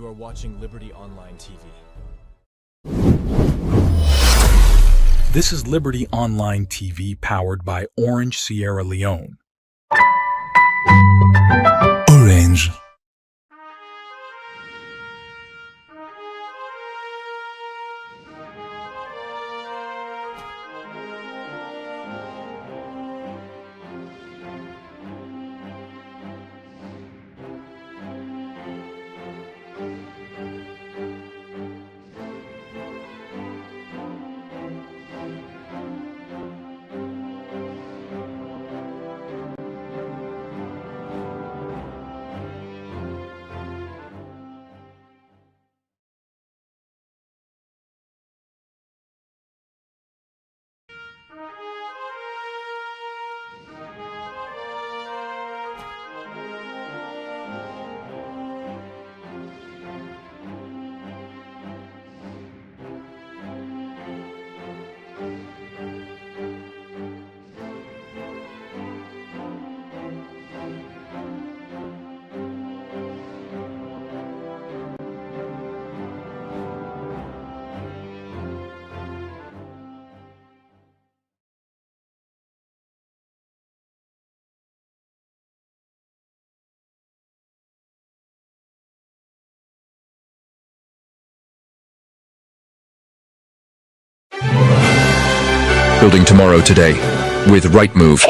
You are watching Liberty Online TV. This is Liberty Online TV powered by Orange Sierra Leone. Orange. Building tomorrow today with Rightmove.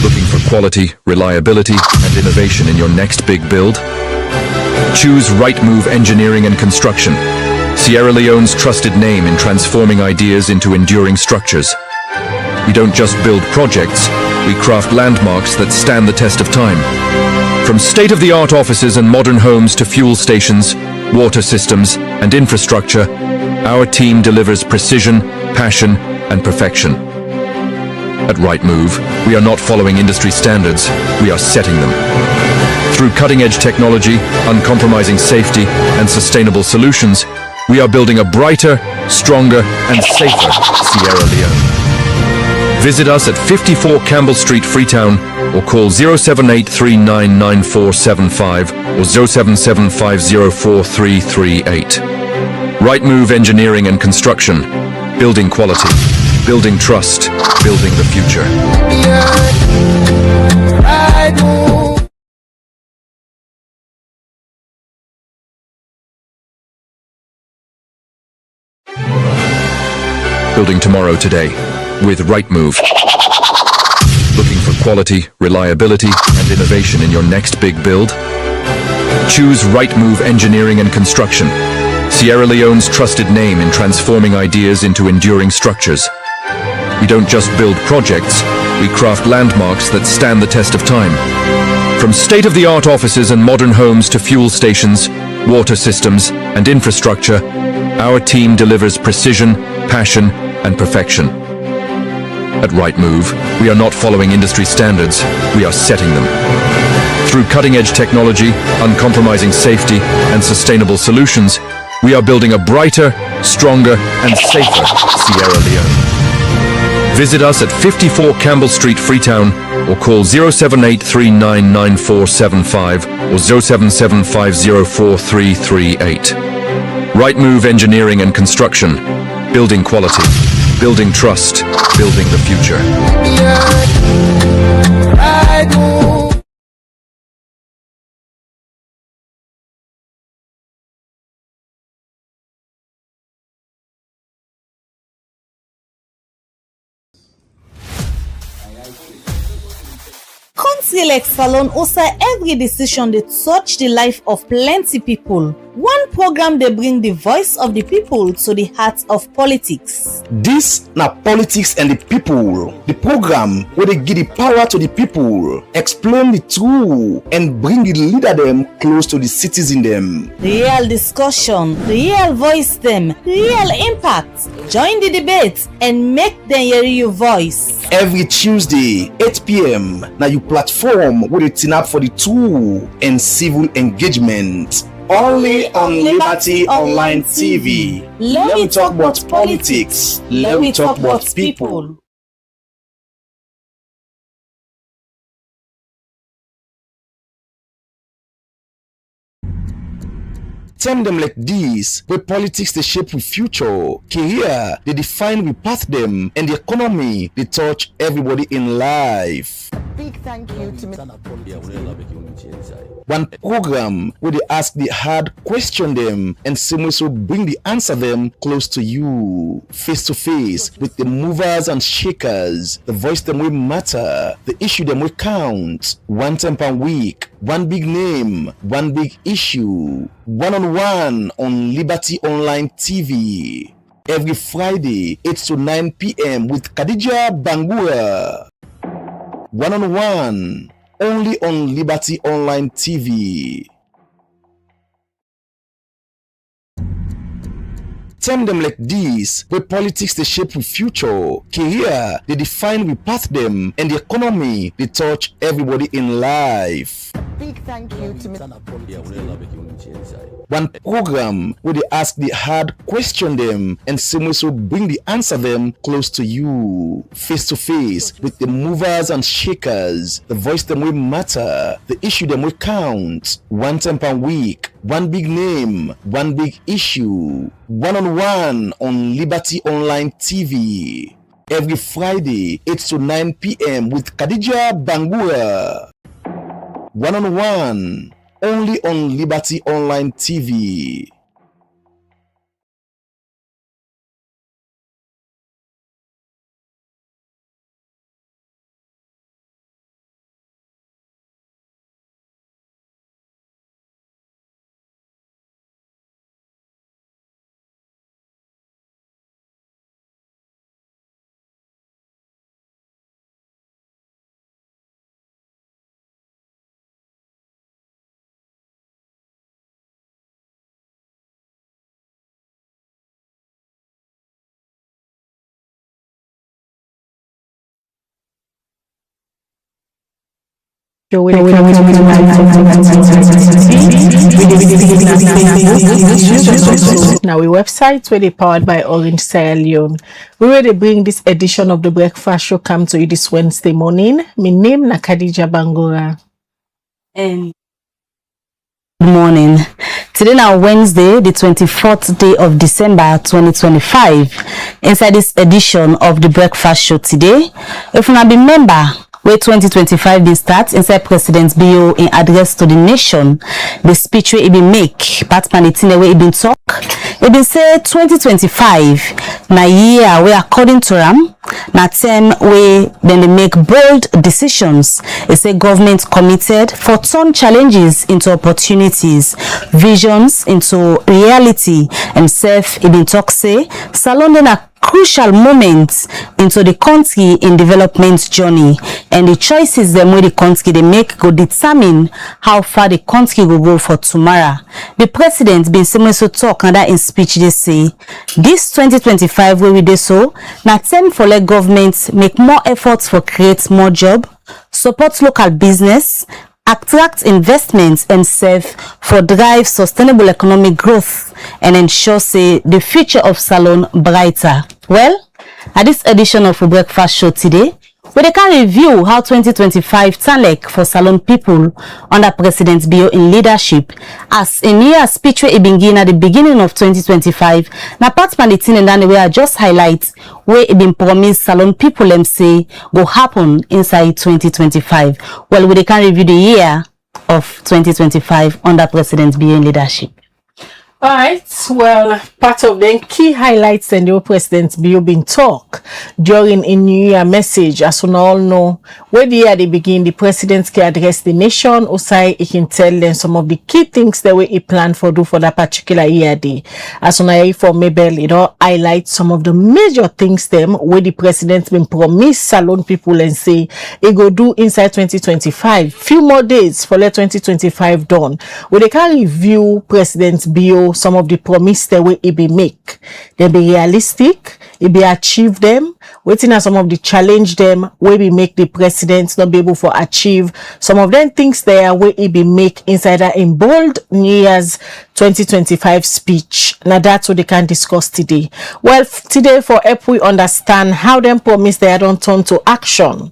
Looking for quality, reliability, and innovation in your next big build? Choose Rightmove Engineering and Construction, Sierra Leone's trusted name in transforming ideas into enduring structures. We don't just build projects, we craft landmarks that stand the test of time. From state-of-the-art offices and modern homes to fuel stations, water systems, and infrastructure, our team delivers precision, passion, and perfection. At Rightmove, we are not following industry standards, we are setting them. Through cutting-edge technology, uncompromising safety, and sustainable solutions, we are building a brighter, stronger, and safer Sierra Leone. Visit us at 54 Campbell Street, Freetown, or call 078399475 or 077504338. Rightmove Engineering and Construction. Building quality, building trust, building the future. Building tomorrow today with Rightmove. Looking for quality, reliability, and innovation in your next big build? Choose Rightmove Engineering and Construction, Sierra Leone's trusted name in transforming ideas into enduring structures. We don't just build projects, we craft landmarks that stand the test of time. From state-of-the-art offices and modern homes to fuel stations, water systems, and infrastructure, our team delivers precision, passion, and perfection. At Rightmove, we are not following industry standards, we are setting them. Through cutting-edge technology, uncompromising safety, and sustainable solutions, we are building a brighter, stronger, and safer Sierra Leone. Visit us at 54 Campbell Street, Freetown, or call 078399475 or 077504338. Rightmove Engineering and Construction. Building quality, building trust, building the future. Council Salon also every decision they touch the life of plenty people. One program they bring the voice of the people to the heart of politics. This na politics and the people. The program where they give the power to the people, explain the truth, and bring the leader them close to the citizen them. Real discussion, real voice them, real impact. Join the debate and make them hear your voice. Every Tuesday, 8 p.m. na your platform where they turn up for the true and civil engagement. Only on Liberty Online TV. Let me talk about politics. Let me talk about people. Term them like this, where politics they shape with future, career they define we path them, and the economy they touch everybody in life. Big thank you to One program where they ask the hard question them and so bring the answer them close to you, face to face with the movers and shakers. The voice them will matter, the issue them will count. One time per week, one big name, one big issue. One-on-one on Liberty Online TV. Every Friday, 8 to 9 p.m. with Khadija Bangura. One-on-one, only on Liberty Online TV. Term them like this, where politics they shape with future, career they define we path them, and the economy they touch everybody in life. Big thank you to One program where they ask the hard question them and so bring the answer them close to you, face to face with the movers and shakers. The voice them will matter, the issue them will count. One time per week, one big name, one big issue. One-on-one on Liberty Online TV. Every Friday, 8 to 9 p.m. with Khadija Bangura. One-on-one, only on Liberty Online TV. Now we website where they powered by Orange Sierra Leone. We will bring this edition of the breakfast show come to you this Wednesday morning. My name na Khadija Bangura. And good morning. Today now Wednesday, the 24th day of December 2025. Inside this edition of the breakfast show today, if you be member where 2025 been start inside President Bio in address to the nation, the speech where he been make, Pat Panitine where he been talk, he been say 2025 na year where according to him, na term where then they make bold decisions. He say government committed for turn challenges into opportunities, visions into reality, and self he been talk say salon a crucial moments into the country in development journey, and the choices them where the country they make go determine how far the country will go for tomorrow. The president been similar to talk and that in speech they say this 2025 where we do so na time for let government make more efforts for create more job, support local business, attract investments, and serve for drive sustainable economic growth and ensure say the future of salon brighter. Well, at this edition of the breakfast show today, we can review how 2025 Talek for salon people under President Bio in leadership. As in year speech where it begin at the beginning of 2025, na part Panitine and then we are just highlight where it been promised salon people them say go happen inside 2025. Well, we can review the year of 2025 under President Bio in leadership. Alright, well, part of the key highlights and the President Bio been talk during a New Year message. As we all know, where the year they begin, the president can address the nation. Also, he can tell them some of the key things that he planned for do for that particular year day. As we know, for Mabel, it all highlight some of the major things them where the president been promise salon people and say he go do inside 2025. Few more days for let 2025 done. Where they can review President Bio some of the promise that way it be make. They be realistic, it be achieve them, Waiting are some of the challenge them where we make the president not be able to achieve some of them things there where he be make insider in bold New Year's 2025 speech. Now that's what they can discuss today. Well, today for help we understand how them promise they don't turn to action.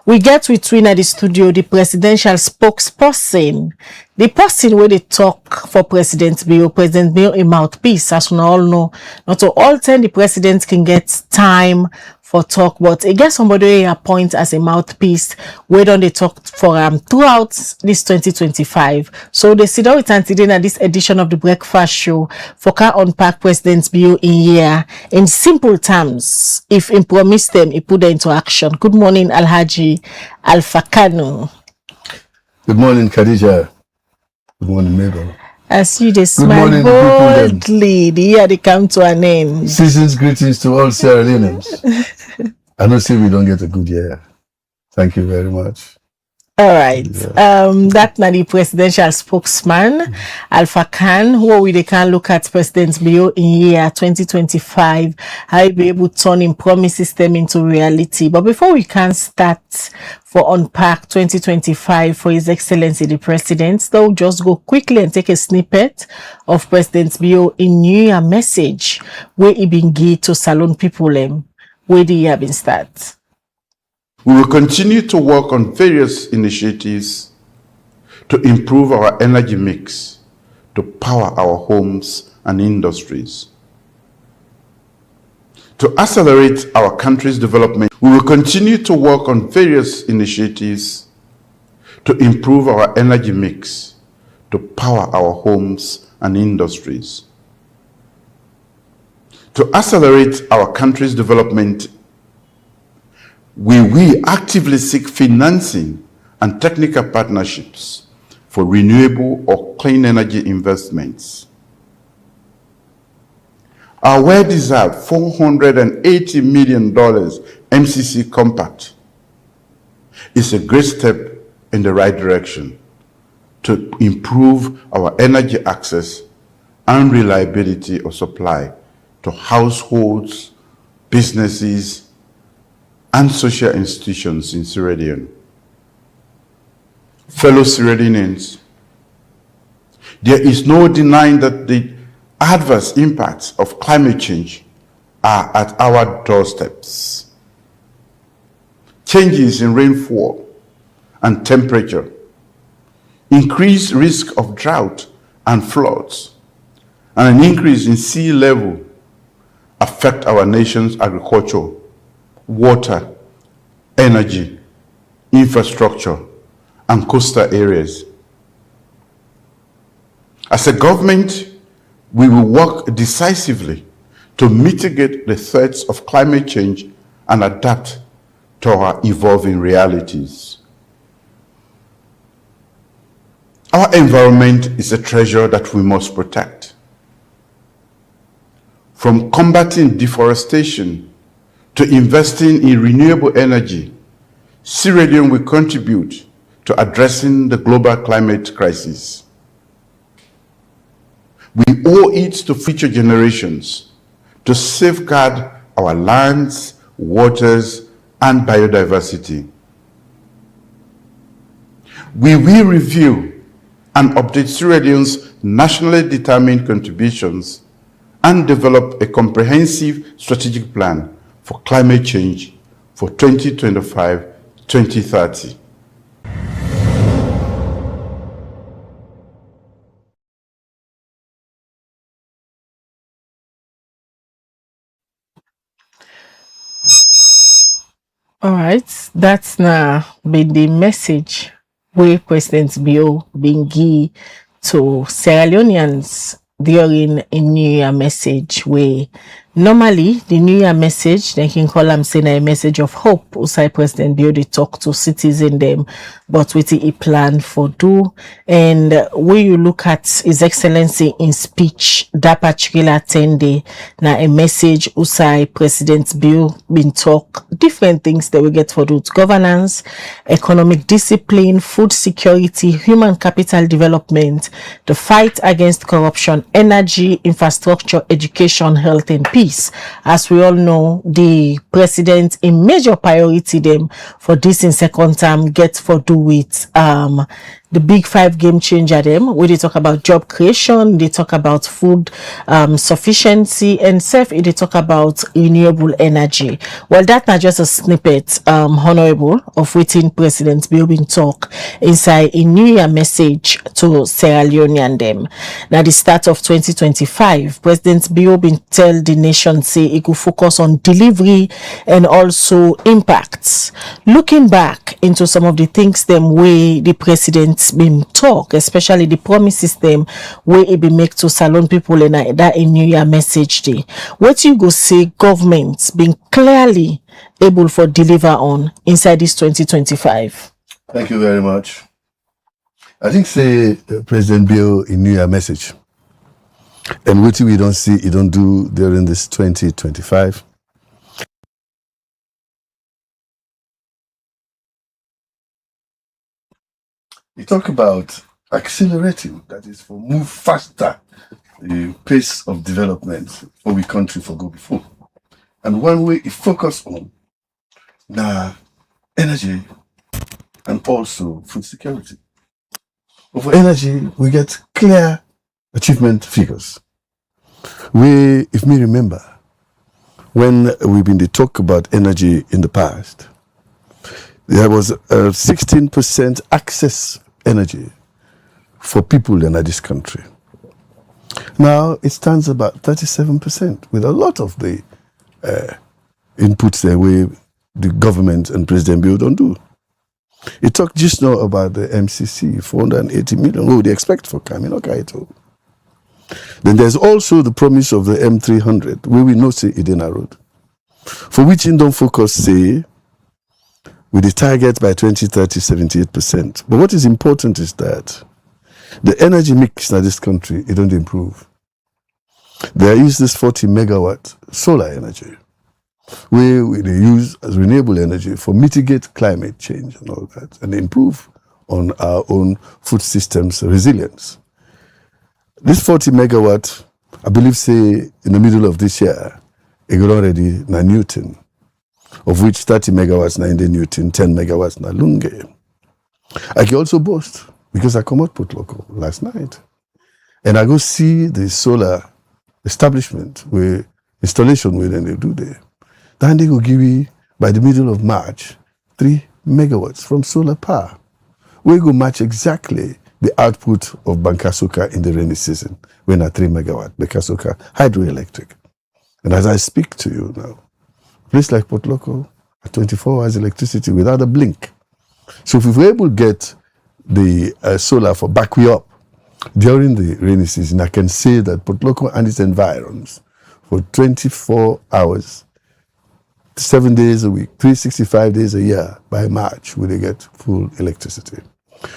We get between at the studio the presidential spokesperson, the person where they talk for President Bill a mouthpiece, as we all know. Not to all time the president can get time for talk, but I guess somebody appoint as a mouthpiece where don't they talk for throughout this 2025. So they sit down with today at this edition of the breakfast show for can unpack President Bill in year in simple terms. If he promise them, he put them into action. Good morning, Alhaji Alpha Khan. Good morning, Khadija. Good morning, Mabel. As you just smile morning, people boldly, the year they come to an end. Season's greetings to all Sierra Leoneans. I know say we don't get a good year. Thank you very much. All right. That na the presidential spokesman, Alpha Khan, who we can look at President Bill in year 2025, how he be able to turn in promises them into reality. But before we can start for Unpack 2025 for His Excellency the President, so just go quickly and take a snippet of President Bill in New Year message where he been give to salon people where the year been start. We will continue to work on various initiatives to improve our energy mix, to power our homes and industries. To accelerate our country's development, we will continue to work on various initiatives to improve our energy mix, to power our homes and industries. To accelerate our country's development, we actively seek financing and technical partnerships for renewable or clean energy investments. Our well-deserved $480 million MCC compact is a great step in the right direction to improve our energy access and reliability of supply to households, businesses, and social institutions in Sierra Leone. Fellow Sierra Leoneans, there is no denying that the adverse impacts of climate change are at our doorsteps. Changes in rainfall and temperature, increased risk of drought and floods, and an increase in sea level affect our nation's agriculture, water, energy, infrastructure, and coastal areas. As a government, we will work decisively to mitigate the threats of climate change and adapt to our evolving realities. Our environment is a treasure that we must protect. From combating deforestation to investing in renewable energy, Sierra Leone will contribute to addressing the global climate crisis. We owe it to future generations to safeguard our lands, waters, and biodiversity. We will review and update Sierra Leone's nationally determined contributions and develop a comprehensive strategic plan for climate change for 2025-2030. All right, that's now been the message where President Bill been give to Sierra Leoneans during a New Year message where normally the New Year message, they can call them saying a message of hope. Usai President Bill they talk to citizens them, but with the plan for do. And when you look at His Excellency in speech, that particular 10 day, now a message Usai President Bill been talk different things that we get for do governance, economic discipline, food security, human capital development, the fight against corruption, energy, infrastructure, education, health, and peace. this. As we all know, the president, a major priority them for this in second term get for do with the big 5 game changer them, where they talk about job creation, they talk about food sufficiency, and they talk about renewable energy. Well, that's not just a snippet, honorable, of waiting President Bill bin talk inside a New Year message to Sierra Leone and them. Now, the start of 2025, President Bill bin tell the nation say it could focus on delivery and also impacts. Looking back into some of the things them way the president been talk, especially the promises them where it be make to salon people in that in New Year message day. What you go say government being clearly able for deliver on inside this 2025? Thank you very much. I think say President Bill in New Year message, and what we don't see, he don't do during this 2025. You talk about accelerating, that is for move faster the pace of development for we country for go before. And one way it focus on the energy and also food security. But for energy, we get clear achievement figures. If me remember, when we've been to talk about energy in the past, there was a 16% access energy for people in this country. Now it stands about 37% with a lot of the inputs the way the government and President Bill don't do. He talked just now about the MCC, 480 million, what they expect for Kamino Kaito. Then there's also the promise of the M300, where we know say Idena Road, for which in don't focus say with the target by 2030, 78%. But what is important is that the energy mix in this country, it don't improve. There is this 40 megawatt solar energy, where they use as renewable energy for mitigate climate change and all that, and improve on our own food systems resilience. This 40 megawatt, I believe, say, in the middle of this year, it got already na Newton, of which 30 megawatts na in the Newton, 10 megawatts na Lunge. I can also boast, because I come out Port Local last night, and I go see the solar establishment, where installation where they do there. Then they go give me, by the middle of March, 3 megawatts from solar power. We go match exactly the output of Bankasoka in the rainy season, when at 3 megawatt, Bankasoka hydroelectric. And as I speak to you now, a place like Port Local, at 24 hours electricity without a blink. So if we were able to get the solar for back way up during the rainy season, I can say that Port Local and its environs for 24 hours, 7 days a week, 365 days a year, by March, will they get full electricity.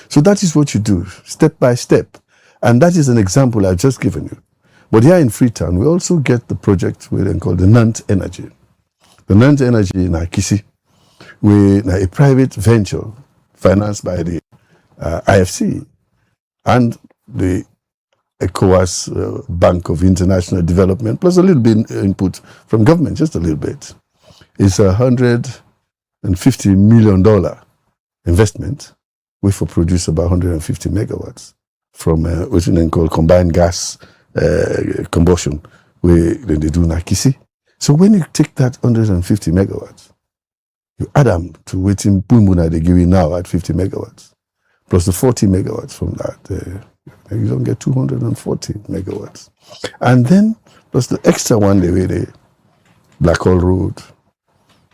So that is what you do, step by step. And that is an example I've just given you. But here in Freetown, we also get the project we call the Nant Energy. The Nant Energy in Akisi, a private venture financed by the IFC and the ECOWAS Bank of International Development, plus a little bit input from government, just a little bit. It's $150 million investment, which will produce about 150 megawatts from what we call combined gas combustion, where they do Nakisi. So when you take that 150 megawatts, you add them to what in Pumuna they give you now at 50 megawatts, plus the 40 megawatts from that, you don't get 240 megawatts. And then, plus the extra one, the Blackhall Road,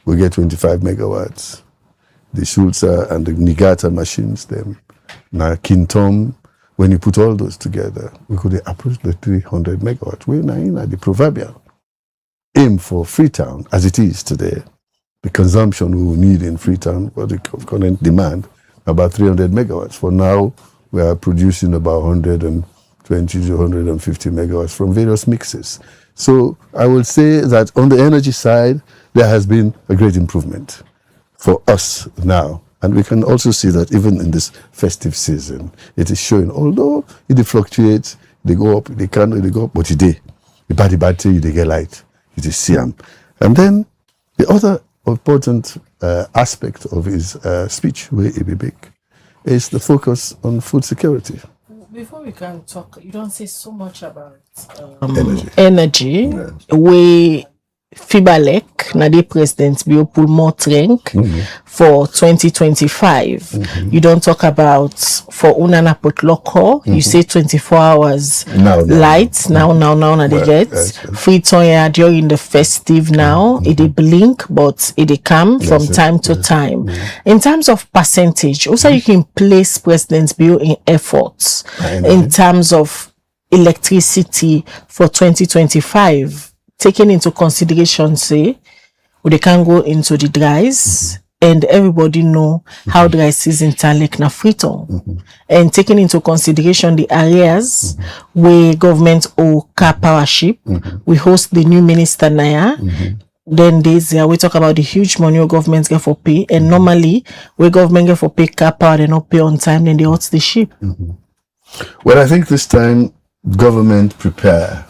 we get 25 megawatts. The Schulze and the Nigata machines, them, now Kintom, when you put all those together, we could approach the 300 megawatts. We're now in the proverbial aim for Freetown, as it is today. The consumption we will need in Freetown for the current demand, about 300 megawatts. For now, we are producing about 120 to 150 megawatts from various mixes. So I will say that on the energy side, there has been a great improvement for us now. And we can also see that even in this festive season, it is showing, although it fluctuates, they go up, they go up, but today, the bad day, they get light. it is Siam. And then the other important aspect of his speech, where he be big, is the focus on food security. Before we can talk, you don't say so much about energy. We Fibalek, na the president be pull more drink for 2025. You don't talk about for Unana Potloko. You say 24 hours lights now na the get free toya during the festive now. It dey blink, but it dey come from time to time. In terms of percentage, also you can place President Bill in efforts in terms of electricity for 2025. Taking into consideration, say, they can go into the dries, and everybody know how dry season Talek na Freetown. And taking into consideration the areas where government or car power ship, we host the new minister Naya. Then we talk about the huge money where government get for pay, and normally where government get for pay car power, they not pay on time, then they hot the ship. Well, I think this time government prepare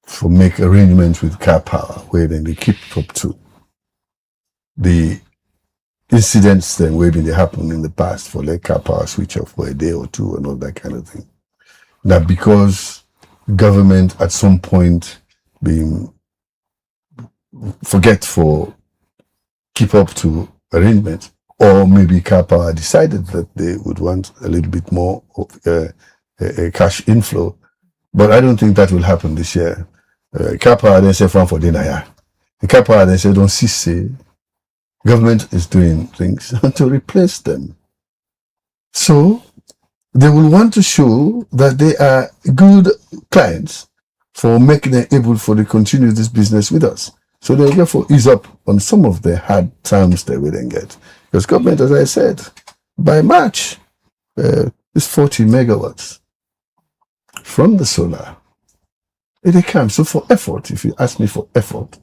for make arrangements with car power where then they keep up to the incidents then where they happen in the past for like car power switch off for a day or two and all that kind of thing. That because government at some point being forget for keep up to arrangement, or maybe car power decided that they would want a little bit more of a cash inflow. But I don't think that will happen this year. Car power then say farm for dinner. The car power then say don't see government is doing things to replace them. So they will want to show that they are good clients for making them able for to continue this business with us. So they therefore ease up on some of the hard terms they will then get. Because government, as I said, by March, is 40 megawatts from the solar. It comes. So for effort, if you ask me for effort,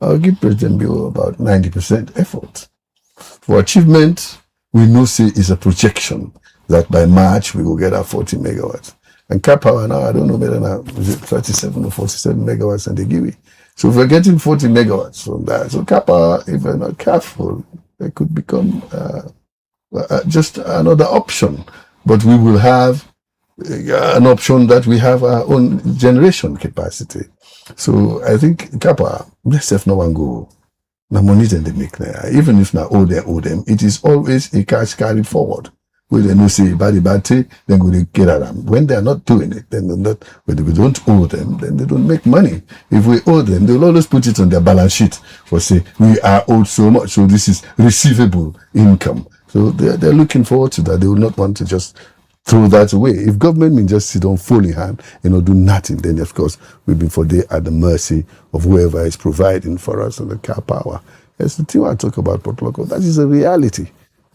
I'll give President Bill about 90% effort. For achievement, we know say is a projection that by March we will get our 40 megawatts. And car power now, I don't know whether now is it 37 or 47 megawatts and they give it. So if we're getting 40 megawatts from that, so car power, if we're not careful, it could become just another option. But we will have an option that we have our own generation capacity. So I think car power, let's have no one go. Now money then they make there. Even if now owe them, it is always a cash carried forward. When they know say bad thing, then go they get at them. When they are not doing it, then not when we don't owe them, then they don't make money. If we owe them, they will always put it on their balance sheet for say we are owed so much, so this is receivable income. So they're looking forward to that. They will not want to just throw that away. If government means just sit on folding hand and do nothing, then of course we've been for day at the mercy of whoever is providing for us on the car power. That's the thing I talk about, Port Local. That is a reality.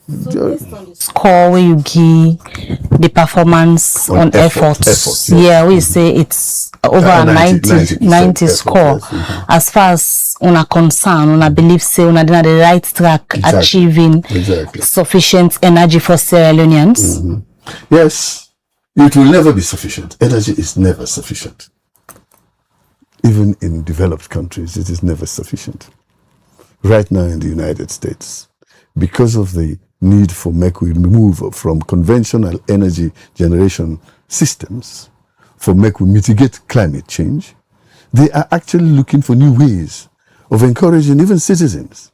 So based on the score where you give the performance on effort, yeah, we say it's over a 90 score. As far as una concern, una believe say una on the right track achieving sufficient energy for Sierra Leoneans. Yes, it will never be sufficient. Energy is never sufficient. Even in developed countries, it is never sufficient. Right now in the United States, because of the need for we move from conventional energy generation systems, for we mitigate climate change, they are actually looking for new ways of encouraging even citizens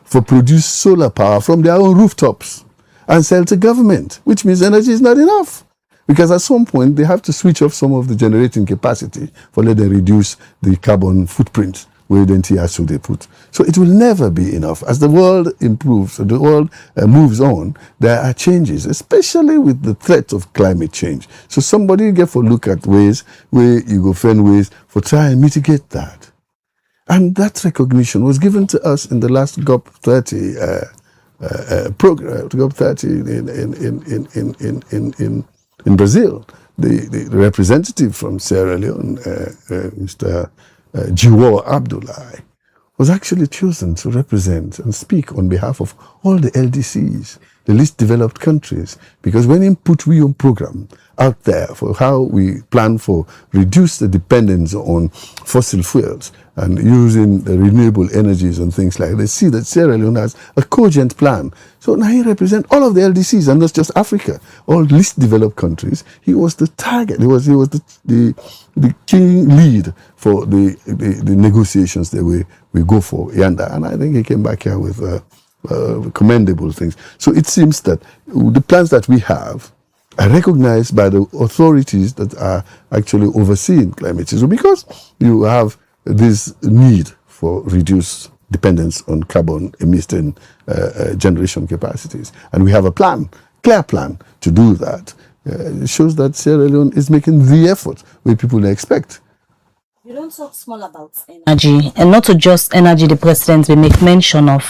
for produce solar power from their own rooftops and sell to government, which means energy is not enough. Because at some point, they have to switch off some of the generating capacity for let them reduce the carbon footprint where then so they put. So it will never be enough. As the world improves, the world moves on, there are changes, especially with the threat of climate change. So somebody get for look at ways where you go find ways for try and mitigate that. And that recognition was given to us in the last GOP30 program, GOP30 in Brazil. The representative from Sierra Leone, Mr. Jiwo Abdullahi, was actually chosen to represent and speak on behalf of all the LDCs the least developed countries. Because when he put we own program out there for how we plan for reduce the dependence on fossil fuels and using the renewable energies and things like that, they see that Sierra Leone has a cogent plan. So now he represents all of the LDCs, and not just Africa, all least developed countries. He was the target. He was the key lead for the negotiations that we go for yonder. And I think he came back here with commendable things. So it seems that the plans that we have are recognized by the authorities that are actually overseeing climate change. So because you have this need for reduced dependence on carbon emitting generation capacities, and we have a plan, clear plan to do that, it shows that Sierra Leone is making the effort where people expect. You don't talk small about energy, and not to just energy the president will make mention of.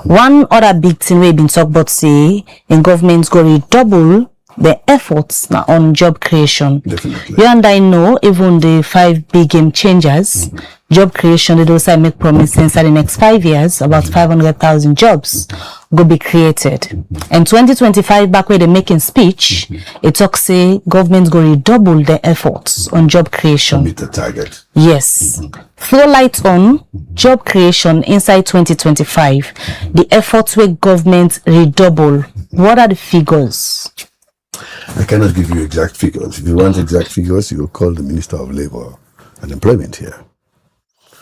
One other big thing we've been talking about, say, in government's going to redouble the efforts now on job creation. Definitely. You and I know even the 5 big game changers, job creation, they also make promises that in the next 5 years, about 500,000 jobs will be created. In 2025, back where they're making speech, it talks say government's going to redouble the efforts on job creation. Meet the target. Yes. Throw light on job creation inside 2025. The efforts where government redouble. What are the figures? I cannot give you exact figures. If you want exact figures, you will call the Minister of Labour and Employment here.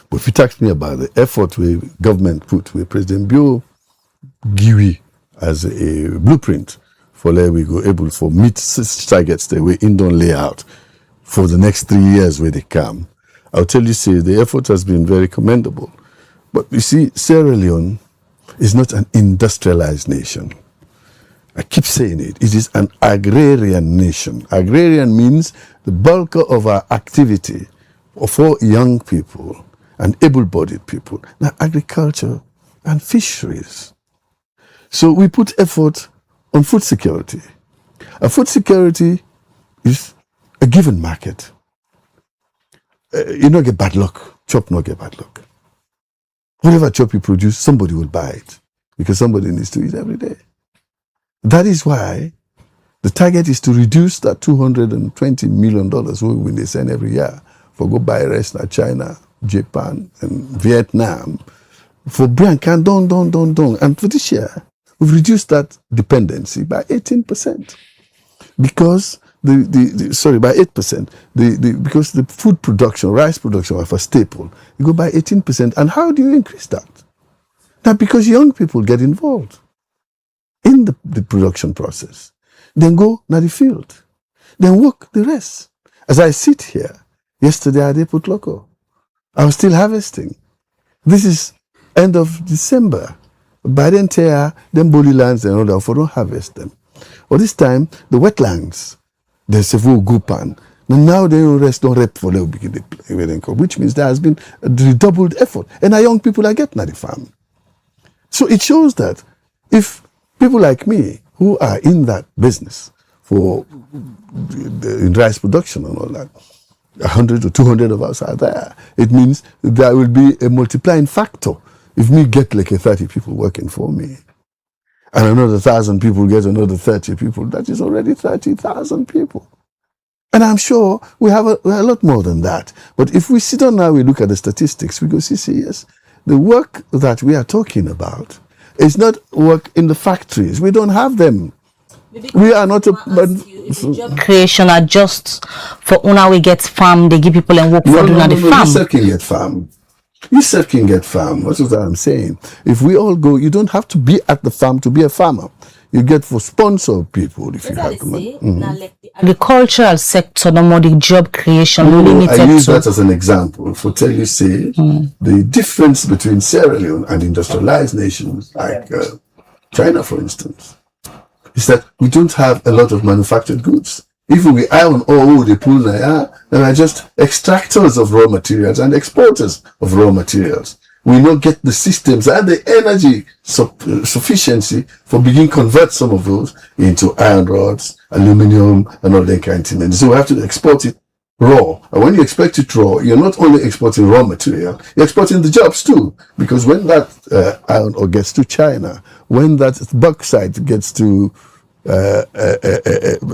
But if you ask me about the effort we government put with President Bio Giwi as a blueprint for where we go able for meet such targets that we in don't lay out for the next 3 years where they come, I'll tell you, say, the effort has been very commendable. But you see, Sierra Leone is not an industrialized nation. I keep saying it. It is an agrarian nation. Agrarian means the bulk of our activity for young people and able-bodied people. Now, agriculture and fisheries. So we put effort on food security. Food security is a given market. You don't get bad luck. Chop not get bad luck. Whatever chop you produce, somebody will buy it because somebody needs to eat every day. That is why the target is to reduce that $220 million we they send every year for go buy rice in China, Japan, and Vietnam for Brancan, don't. And for this year, we've reduced that dependency by 18%. Because by 8%, because the food production, rice production of a staple, you go by 18%. And how do you increase that? Now, because young people get involved in the production process, then go to the field, then work the rest. As I sit here, yesterday I did put loco. I was still harvesting. This is end of December. By then, them bully lands and all that, for don't harvest them. Or this time, the wetlands, there's a full gupan. Now they don't rep for the which means there has been a redoubled effort. And our young people are getting at the farm. So it shows that if people like me who are in that business for in rice production and all that, 100 or 200 of us are there. It means there will be a multiplying factor if me get like 30 people working for me. And another 1,000 people get another 30 people. That is already 30,000 people. And I'm sure we have a lot more than that. But if we sit down now, we look at the statistics, we go see, yes, the work that we are talking about is not work in the factories. We don't have them. We are not job creation are just for una we get farm, they give people and work for doing the farm. You self can get farm. You self can get farm. What is that I'm saying? If we all go, you don't have to be at the farm to be a farmer. You get for sponsor people if you have the money. Like the agricultural sector, no more the job creation limited. I use that as an example for tell you say the difference between Sierra Leone and industrialized nations like China, for instance, is that we don't have a lot of manufactured goods. Even we iron ore, the pool there are just extractors of raw materials and exporters of raw materials. We don't get the systems and the energy sufficiency for beginning convert some of those into iron rods, aluminum, and all that kind of thing. And so we have to export it raw. And when you expect it raw, you're not only exporting raw material, you're exporting the jobs too. Because when that iron ore gets to China, when that bauxite gets to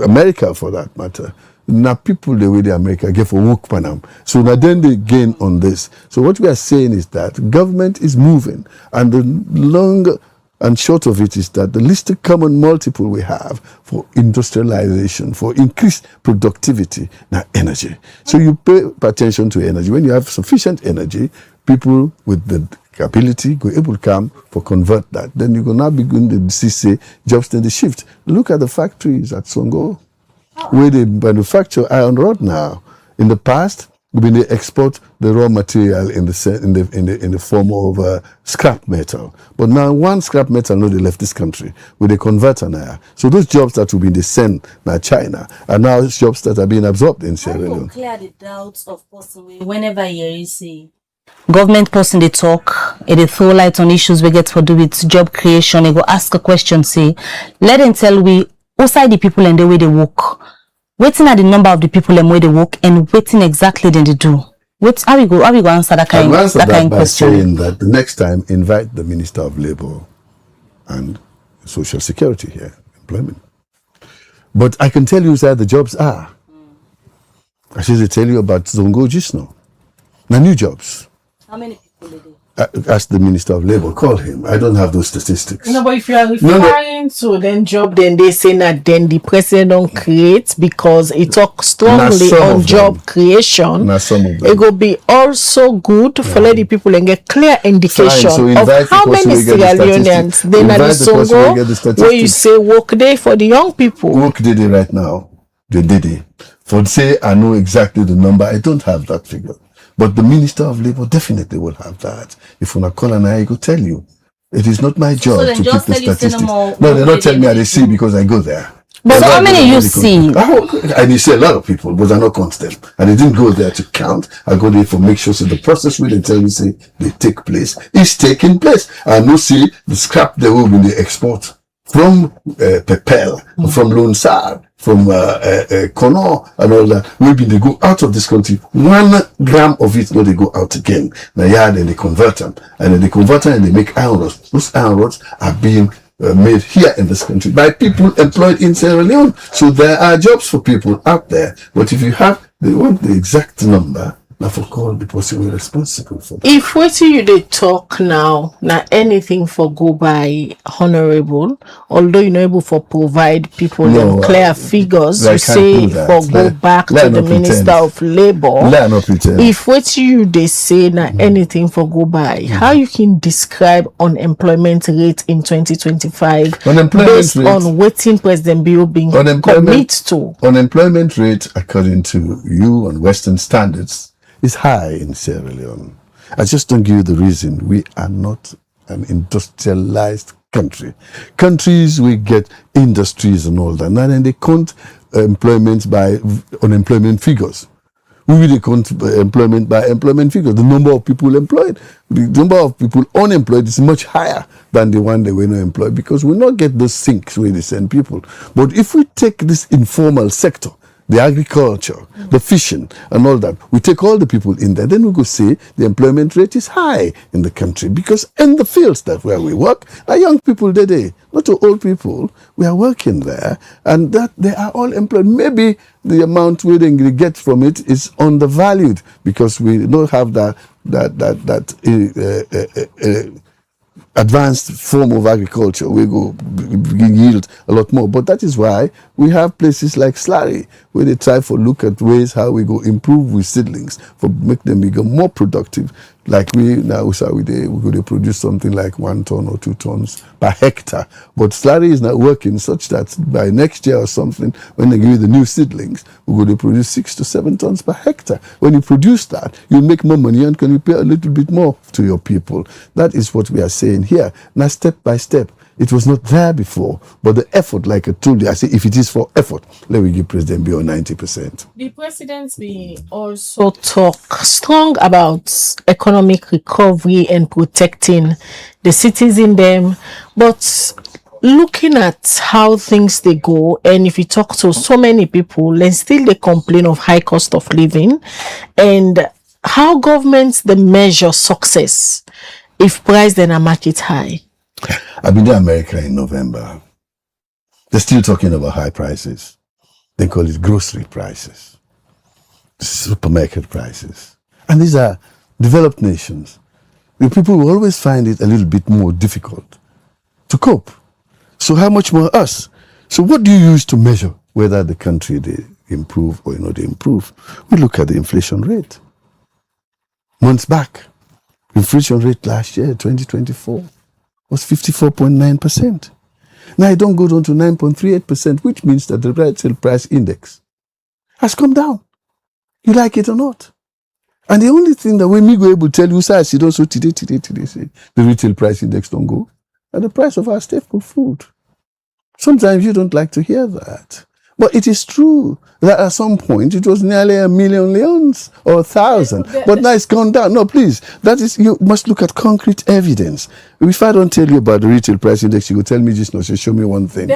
America for that matter, now people the way the America get for work Panam. So now then they gain on this. So what we are saying is that government is moving, and the long and short of it is that the least common multiple we have for industrialization, for increased productivity, now energy. So you pay attention to energy. When you have sufficient energy, people with the ability go able to come for convert that. Then you will now begin to see say jobs in the shift. Look at the factories at Songo, where they manufacture iron rod now. In the past, when they export the raw material in the form of scrap metal, but now one scrap metal no they left this country with a converter now. So those jobs that will be the sent now China are now jobs that are being absorbed in Sierra Leone. Clear the doubts of person whenever you say government person they talk, they throw light on issues we get for do with job creation. They go ask a question, say, let them tell we outside the people and the way they work. Waiting at the number of the people and where they work, and waiting exactly then they do. How we go answer that kind I'll answer that that kind by question? saying that the next time invite the Minister of Labour and Social Security here, employment. But I can tell you where the jobs are. I should tell you about Zongo just now. Now new jobs. how many people did they? Ask the Minister of Labour, call him. I don't have those statistics. No, but if you are referring to then job, then they say that then the president don't create because it talks strongly on job creation. Now some of them. It will be also good for let the people and get clear indication So of how many Sierra Leoneans then at the Songo where you say work day for the young people. Work day right now, the day. For say I know exactly the number, I don't have that figure. But the Minister of Labour definitely will have that. If you call and I go tell you. It is not my job to keep the statistics. No, they don't tell me I see because I go there. But how many you see? And you see a lot of people, but I not count them. And I didn't go there to count. I go there for make sure so the process where they tell me say they take place is taking place. I no see the scrap they will when they export from Pepel, from Lone Star, from Kono and all that, maybe they go out of this country, 1 gram of it, no, they go out again. Now, yeah, then they convert them. And then they convert them and they make iron rods. Those iron rods are being made here in this country by people employed in Sierra Leone. So there are jobs for people out there. But if you they want the exact number, now for call the person responsible for that. If what you they talk now anything for go by honorable, although you're not able for provide people clear figures, you say for go back to the Minister of Labour. If what you they say anything for go by, how you can describe unemployment rate in 2025 based on waiting President Bio being commit to? Unemployment rate according to you and Western standards is high in Sierra Leone. I just don't give you the reason. We are not an industrialized country. Countries, we get industries and all that. And then they count employment by unemployment figures. We really count employment by employment figures. The number of people employed, the number of people unemployed is much higher than the one they were not employed because we not get those sinks where they send people. But if we take this informal sector, the agriculture, the fishing, and all that. We take all the people in there. Then we go say the employment rate is high in the country because in the fields that where we work are young people today, not to old people. We are working there, and that they are all employed. Maybe the amount we get from it is undervalued because we don't have that advanced form of agriculture. We go yield a lot more, but that is why we have places like Slurry where they try to look at ways how we go improve with seedlings for make them become more productive. Like we now we go to produce something like 1 ton or 2 tons per hectare. But Slurry is not working such that by next year or something, when they give you the new seedlings, we're going to produce 6 to 7 tons per hectare. When you produce that, you make more money and can pay a little bit more to your people. That is what we are saying here. Now, step by step. It was not there before, but the effort, like I told you, I say if it is for effort, let me give President Bio 90%. The president will also talk strong about economic recovery and protecting the citizen them, but looking at how things they go, and if you talk to so many people, then still they complain of high cost of living, and how governments they measure success if price then a market high. I've been to America in November. They're still talking about high prices. They call it grocery prices, supermarket prices. And these are developed nations. The people will always find it a little bit more difficult to cope. So how much more us? So what do you use to measure whether the country they improve or they improve? We look at the inflation rate. Months back, inflation rate last year, 2024, was 54.9%. Now it don't go down to 9.38%, which means that the retail price index has come down. You like it or not? And the only thing that when me go able to tell you, sir, see also today, say, the retail price index don't go, and the price of our staple food. Sometimes you don't like to hear that. But it is true that at some point it was nearly 1 million leons or 1,000. But now it's gone down. No, please. That is, you must look at concrete evidence. If I don't tell you about the retail price index, you will tell me just no, so show me one thing.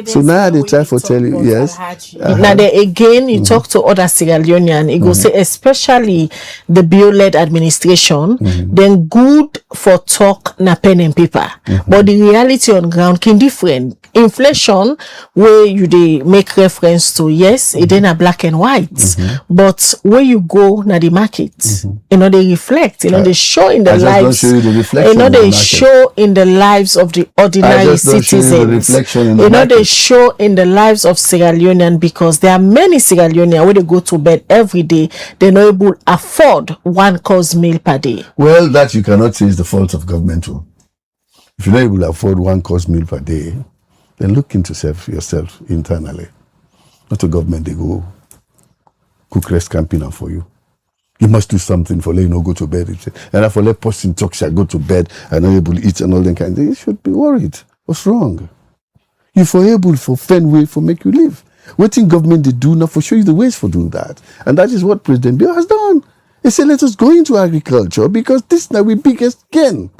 So now they try to tell you, yes. Now they, again, you talk to other Sierra Leonean, it go say, especially the bio-led administration, then good for talk na pen and paper. But the reality on ground can different. Inflation, where you they make reference to, yes, it ain't a black and white, but where you go na the market, they reflect, they show in the lives, they show in the lives of the ordinary citizens, they show in the lives of Sierra Leonean, because there are many Sierra Leonean where they go to bed every day, they're not able to afford 1 course meal per day. Well, that you cannot say is the fault of government. If you're not able to afford 1 course meal per day, then look into yourself internally. Not the government, they go cook rest camping for you. You must do something for let you go to bed. And for let person talk, shall go to bed and not able to eat and all that kind of thing. You should be worried. What's wrong? You for able for find way for make you live. What in government they do now for show you the ways for do that. And that is what President Bill has done. He said, let us go into agriculture because this is now our biggest gain.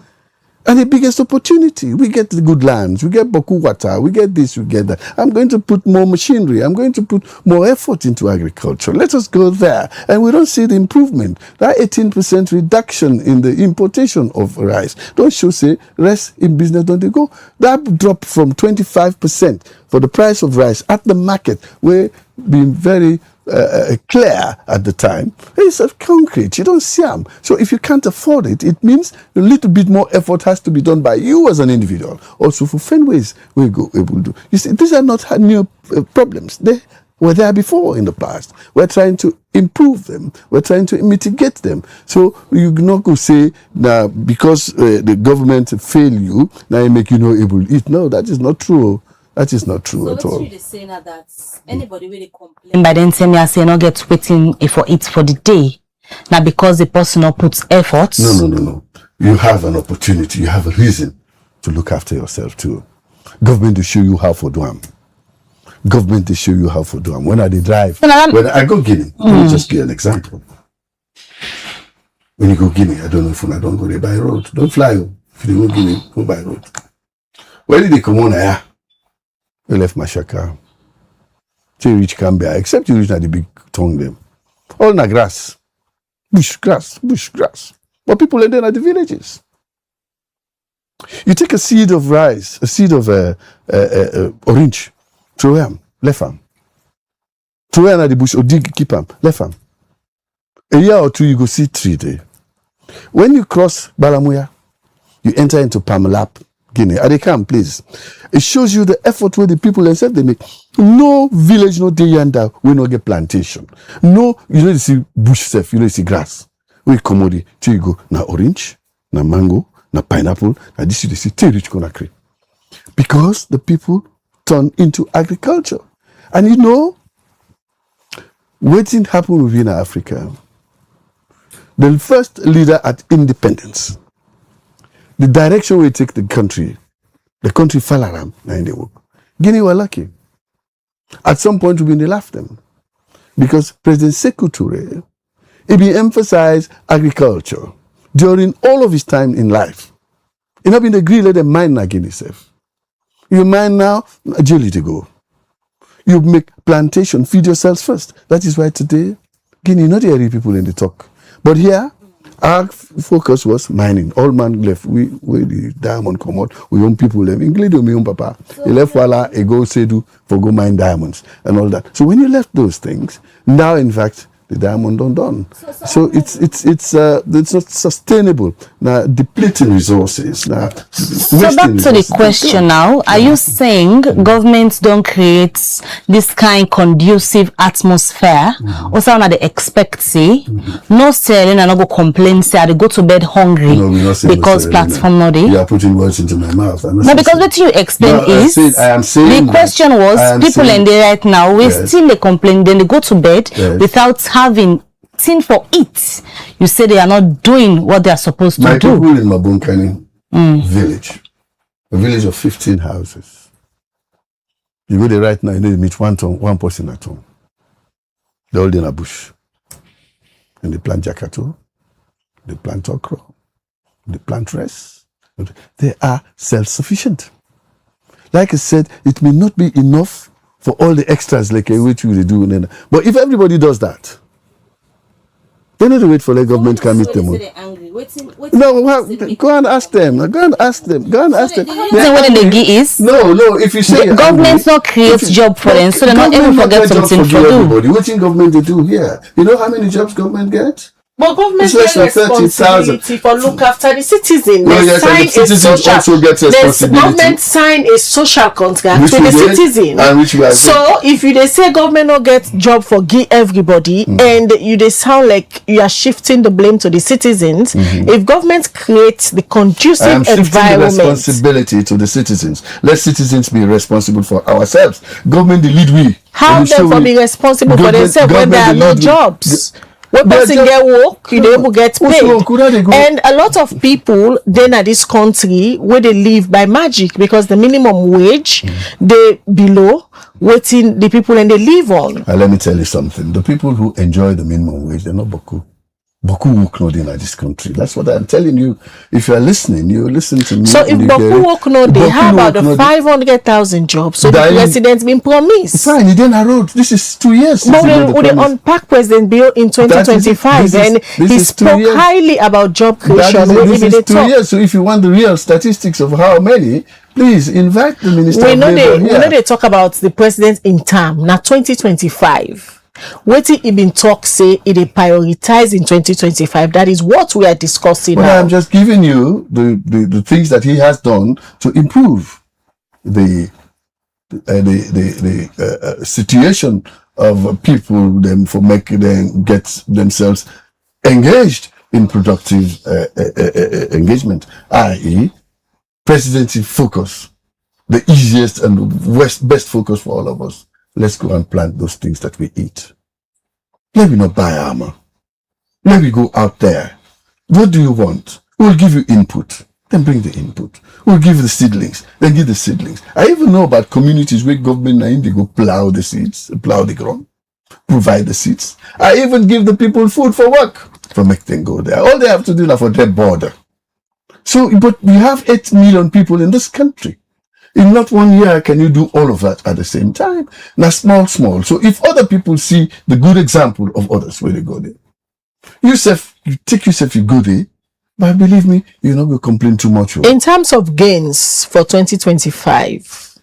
And the biggest opportunity, we get the good lands, we get Boku water, we get this, we get that. I'm going to put more machinery, I'm going to put more effort into agriculture. Let us go there. And we don't see the improvement. That 18% reduction in the importation of rice. Don't show say, rest in business, don't they go? That dropped from 25% for the price of rice at the market, where being very clear at the time. It's a concrete. You don't see them. So if you can't afford it, it means a little bit more effort has to be done by you as an individual. Also for Fenways, we go able to do. You see, these are not new problems. They were there before in the past. We're trying to improve them. We're trying to mitigate them. So you not go say now because the government fail you, now you make you not able to eat. No, that is not true. That is not true at all. So saying that anybody really complain by then say me I say not get waiting for it for the day. Now because the person not puts effort. No. You have an opportunity, you have a reason to look after yourself too. Government to show you how for do them. Government to show you how for do them. When I drive, when I go Guinea, let me just give an example. When you go Guinea, I don't know if I don't go there by road. Don't fly. If you go Guinea, go by road. Where did they come on here? You left Mashaka. Till you reach Cambia, except you reach at the big tongue them. All na grass. Bush grass. But people are then at the villages. You take a seed of rice, a seed of orange, throw them, left them. Throw them at the bush or dig, keep them, left them. A year or two, you go see tree there. When you cross Balamuya, you enter into Pamalap, Guinea. At the camp, please. It shows you the effort where the people and said they make. No village, no day yanda, we no get plantation. No, you don't see bush stuff, you don't see grass. We commodity till you go na orange, na mango, na pineapple, na this you see till rich gonna create. Because the people turn into agriculture. And you know, what didn't happen within Africa? The first leader at independence. The direction we take the country fell around. Guinea were lucky. At some point, we laughed them. Because President Sekou Touré, he emphasized agriculture during all of his time in life. He not been agree let them mine na Guinea safe. You mine now, jail it go. You make plantation, feed yourselves first. That is why today, Guinea, not the people in the talk. But here, our focus was mining. All man left. We the diamond come out. We young people left. Including my own papa. He left while I go say do for go mine diamonds and all that. So when you left those things, now in fact the diamond done. So it's not sustainable. Now depleting resources. Now so back to the question now. Are you saying governments don't create this kind conducive atmosphere? Or someone they expect say no selling and not go complain say they go to bed hungry because platform not there? You are putting words into my mouth. No, because what you explain is I am saying the question was people in there right now we still they complain, then they go to bed without having thing for it. You say they are not doing what they are supposed to do. My people in Mabunkani village, a village of 15 houses. You go there right now, you need to meet one person at home. They're all in a bush. And they plant jakato, they plant okra, they plant rice. They are self-sufficient. Like I said, it may not be enough for all the extras like which we do. But if everybody does that, they need to wait for the government to meet them. No, go and ask them. Go and ask them. What the G is? No. If you say the government not creates job for them, so they're not able to get something for everybody. What in government they do here? You know how many jobs government get? But government has responsibility for look after the citizen. No, yes, and the citizens also get responsibility. Government sign a social contract with the citizen. And which we so if you they say government not get job for give everybody, and you they sound like you are shifting the blame to the citizens. If government creates the conducive environment, the responsibility to the citizens. Let citizens be responsible for ourselves. Government the lead we. How them for be responsible for themselves when there are no jobs? When person get work, you able get paid. And a lot of people then at this country where they live by magic because the minimum wage they below waiting the people and they live on. Let me tell you something. The people who enjoy the minimum wage, they're not Boku. Boku work not in this country. That's what I'm telling you. If you are listening, you listen to me. So if Boku work not there, how about the 500,000 jobs? So the president's been promised. Fine, he didn't wrote. This is 2 years. But would they unpack President Bill in 2025 and he spoke highly about job creation. This is 2 years. So if you want the real statistics of how many, please invite the minister. We know they talk about the president in term. Now 2025. What he been talk say it prioritize in 2025. That is what we are discussing now. I'm just giving you the things that he has done to improve the situation of people, them for making them get themselves engaged in productive engagement, i.e., presidency focus, the easiest and best focus for all of us. Let's go and plant those things that we eat. Let me not buy armor. Let me go out there. What do you want? We'll give you input. Then bring the input. We'll give you the seedlings. Then give the seedlings. I even know about communities where government they go plow the seeds, plow the ground, provide the seeds. I even give the people food for work for make them go there. All they have to do now for their border. So, but we have 8 million people in this country. In not 1 year can you do all of that at the same time. Now small. So if other people see the good example of others where they go there, you take yourself, you go there, but believe me, you're not going to complain too much. In terms of gains for 2025,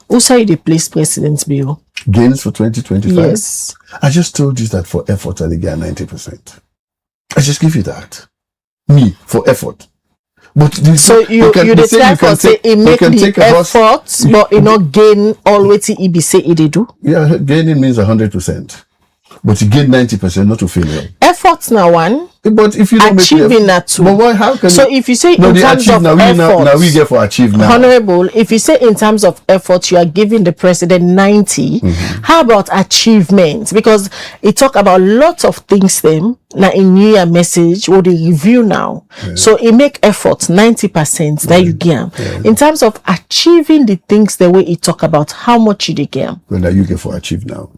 who say the place President Bill? Gains for 2025? Yes. I just told you that for effort I get 90%. I just give you that. Me, for effort. But so you decide for say it make the effort, but you not gain all what he be say it do. Yeah, gaining means 100%, but you gain 90%, not to failure. Efforts now one. But if you don't achieving that too. But why? How can so if you say in terms of effort, now we get for achieve now. Honorable, if you say in terms of effort, you are giving the president 90. How about achievements? Because it talk about lots of things. Them now in New Year message or the review now. So it make effort 90% that you gain. In terms of achieving the things the way it talk about, how much you get? Well, now you get for achieve now.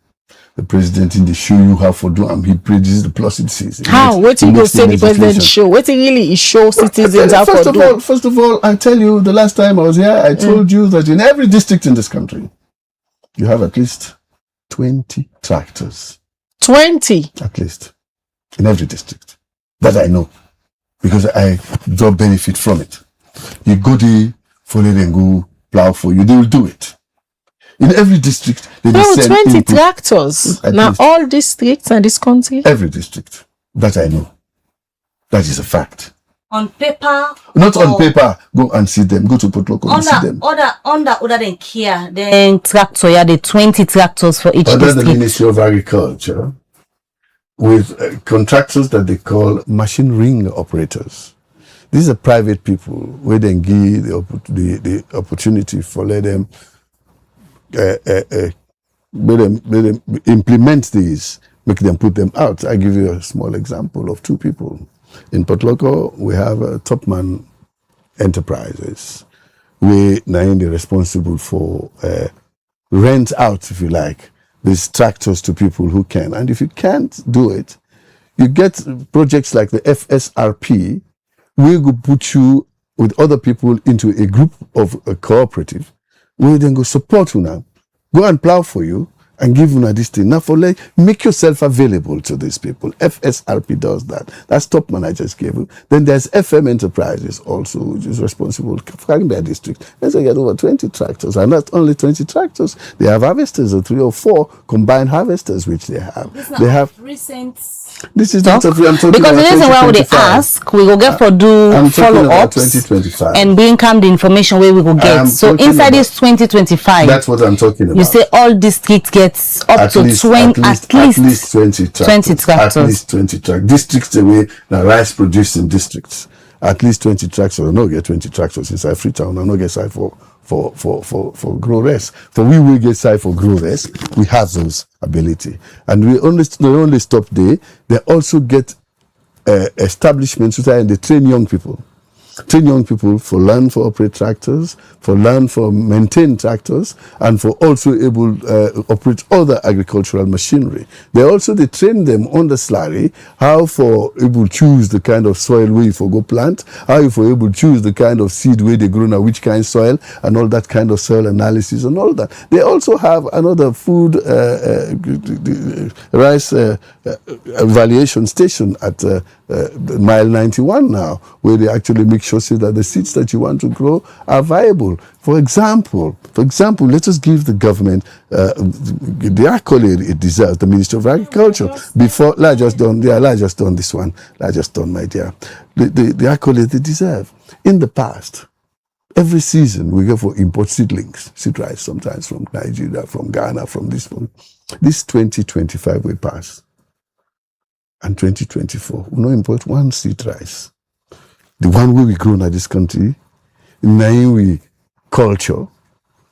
the president in the show you how for do and he produces the plus. How? What you go say the president show? What really is show citizens how for do? First of all, I tell you, the last time I was here, I told you that in every district in this country, you have at least 20 tractors. 20? At least. In every district. That I know. Because I draw benefit from it. You go there, follow them, go plow for you, they will do it. In every district, they no, send 20 input. tractors. Now all districts in this country? Every district. That I know. That is a fact. On paper? Not on paper. Go and see them. Go to Port Local and see them. Other than Kia. Then tractor, yeah, the 20 tractors for each Under district. the Ministry of Agriculture, with contractors that they call machine ring operators. These are private people where they give the opportunity for let them implement these, make them put them out. I give you a small example of two people. In Port Local, we have Topman Enterprises. We now responsible for rent out, if you like, these tractors to people who can. And if you can't do it, you get projects like the FSRP. We will put you with other people into a group of a cooperative. We then go support you now, go and plow for you and give you this thing. Now for like, make yourself available to these people. FSRP does that. That's Topman I just gave you. Then there's FM Enterprises also, which is responsible for carrying their district. Let's say get over 20 tractors. And not only 20 tractors, they have harvesters, or 3 or 4 combined harvesters, which they have. They have recent. This is not I'm talking because the reason why they ask, we will get for do follow-ups 2025 and bring come the information where we will get. So inside this 2025, that's what I'm talking about. You say all districts gets up at to least 20, at least 20 tractors. 20 tractors. At least 20 tractors. Districts away, the rice producing districts. At least 20 tractors. No get 20 tractors inside Freetown. No get side for grow rest. For we will get side for grow rest. We have those ability, and we only stop there. They also get establishments and they train young people. Train young people for learn for operate tractors, for learn for maintain tractors, and for also able operate other agricultural machinery. They train them on the slurry how for able choose the kind of soil where you for go plant, how you for able choose the kind of seed where they grow now, which kind of soil, and all that kind of soil analysis and all that. They also have another food rice evaluation station at mile 91 now, where they actually make sure that the seeds that you want to grow are viable. For example, let us give the government the accolade it deserves, the Ministry of Agriculture. Before, I just done this one. I just done, my dear. The accolade they deserve. In the past, every season we go for import seedlings, seed rice, sometimes from Nigeria, from Ghana, from this one. This 2025 will pass. And 2024, we no import one seed rice. The one way we grow in this country, now we culture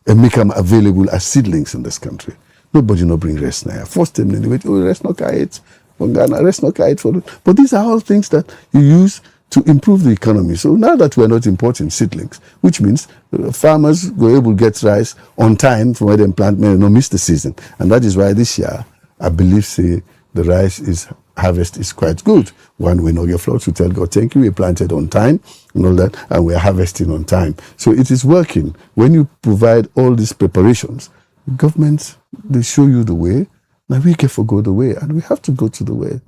and make them available as seedlings in this country. Nobody no bring rest now. First time they wait, rest no kite from Ghana, rest no kite for it. But these are all things that you use to improve the economy. So now that we are not importing seedlings, which means farmers were able to get rice on time from where they plant, may not miss the season. And that is why this year, I believe, say, the rice harvest is quite good. One, we know your flocks, we tell God, thank you, we planted on time and all that, and we are harvesting on time. So it is working. When you provide all these preparations, governments, they show you the way. Now we can forgo the way, and we have to go to the way.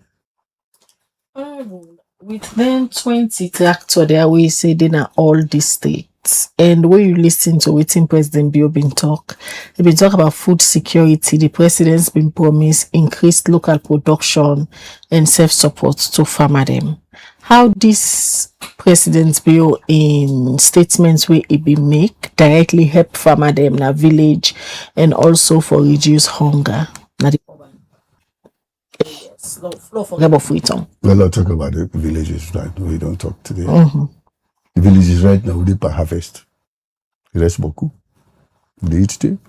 With them 20 tractor there, we say they are all districts. And when you listen to waiting President Bio been talk, he been talk about food security. The president's been promised increased local production and self-support to farmer them. How this President Bio in statements where it be make directly help farmer them in a village and also for reduce hunger. Now the Well, I'll talk about the villages right now. We don't talk today. The villages right now, they per harvest. Il reste beaucoup. They eat them.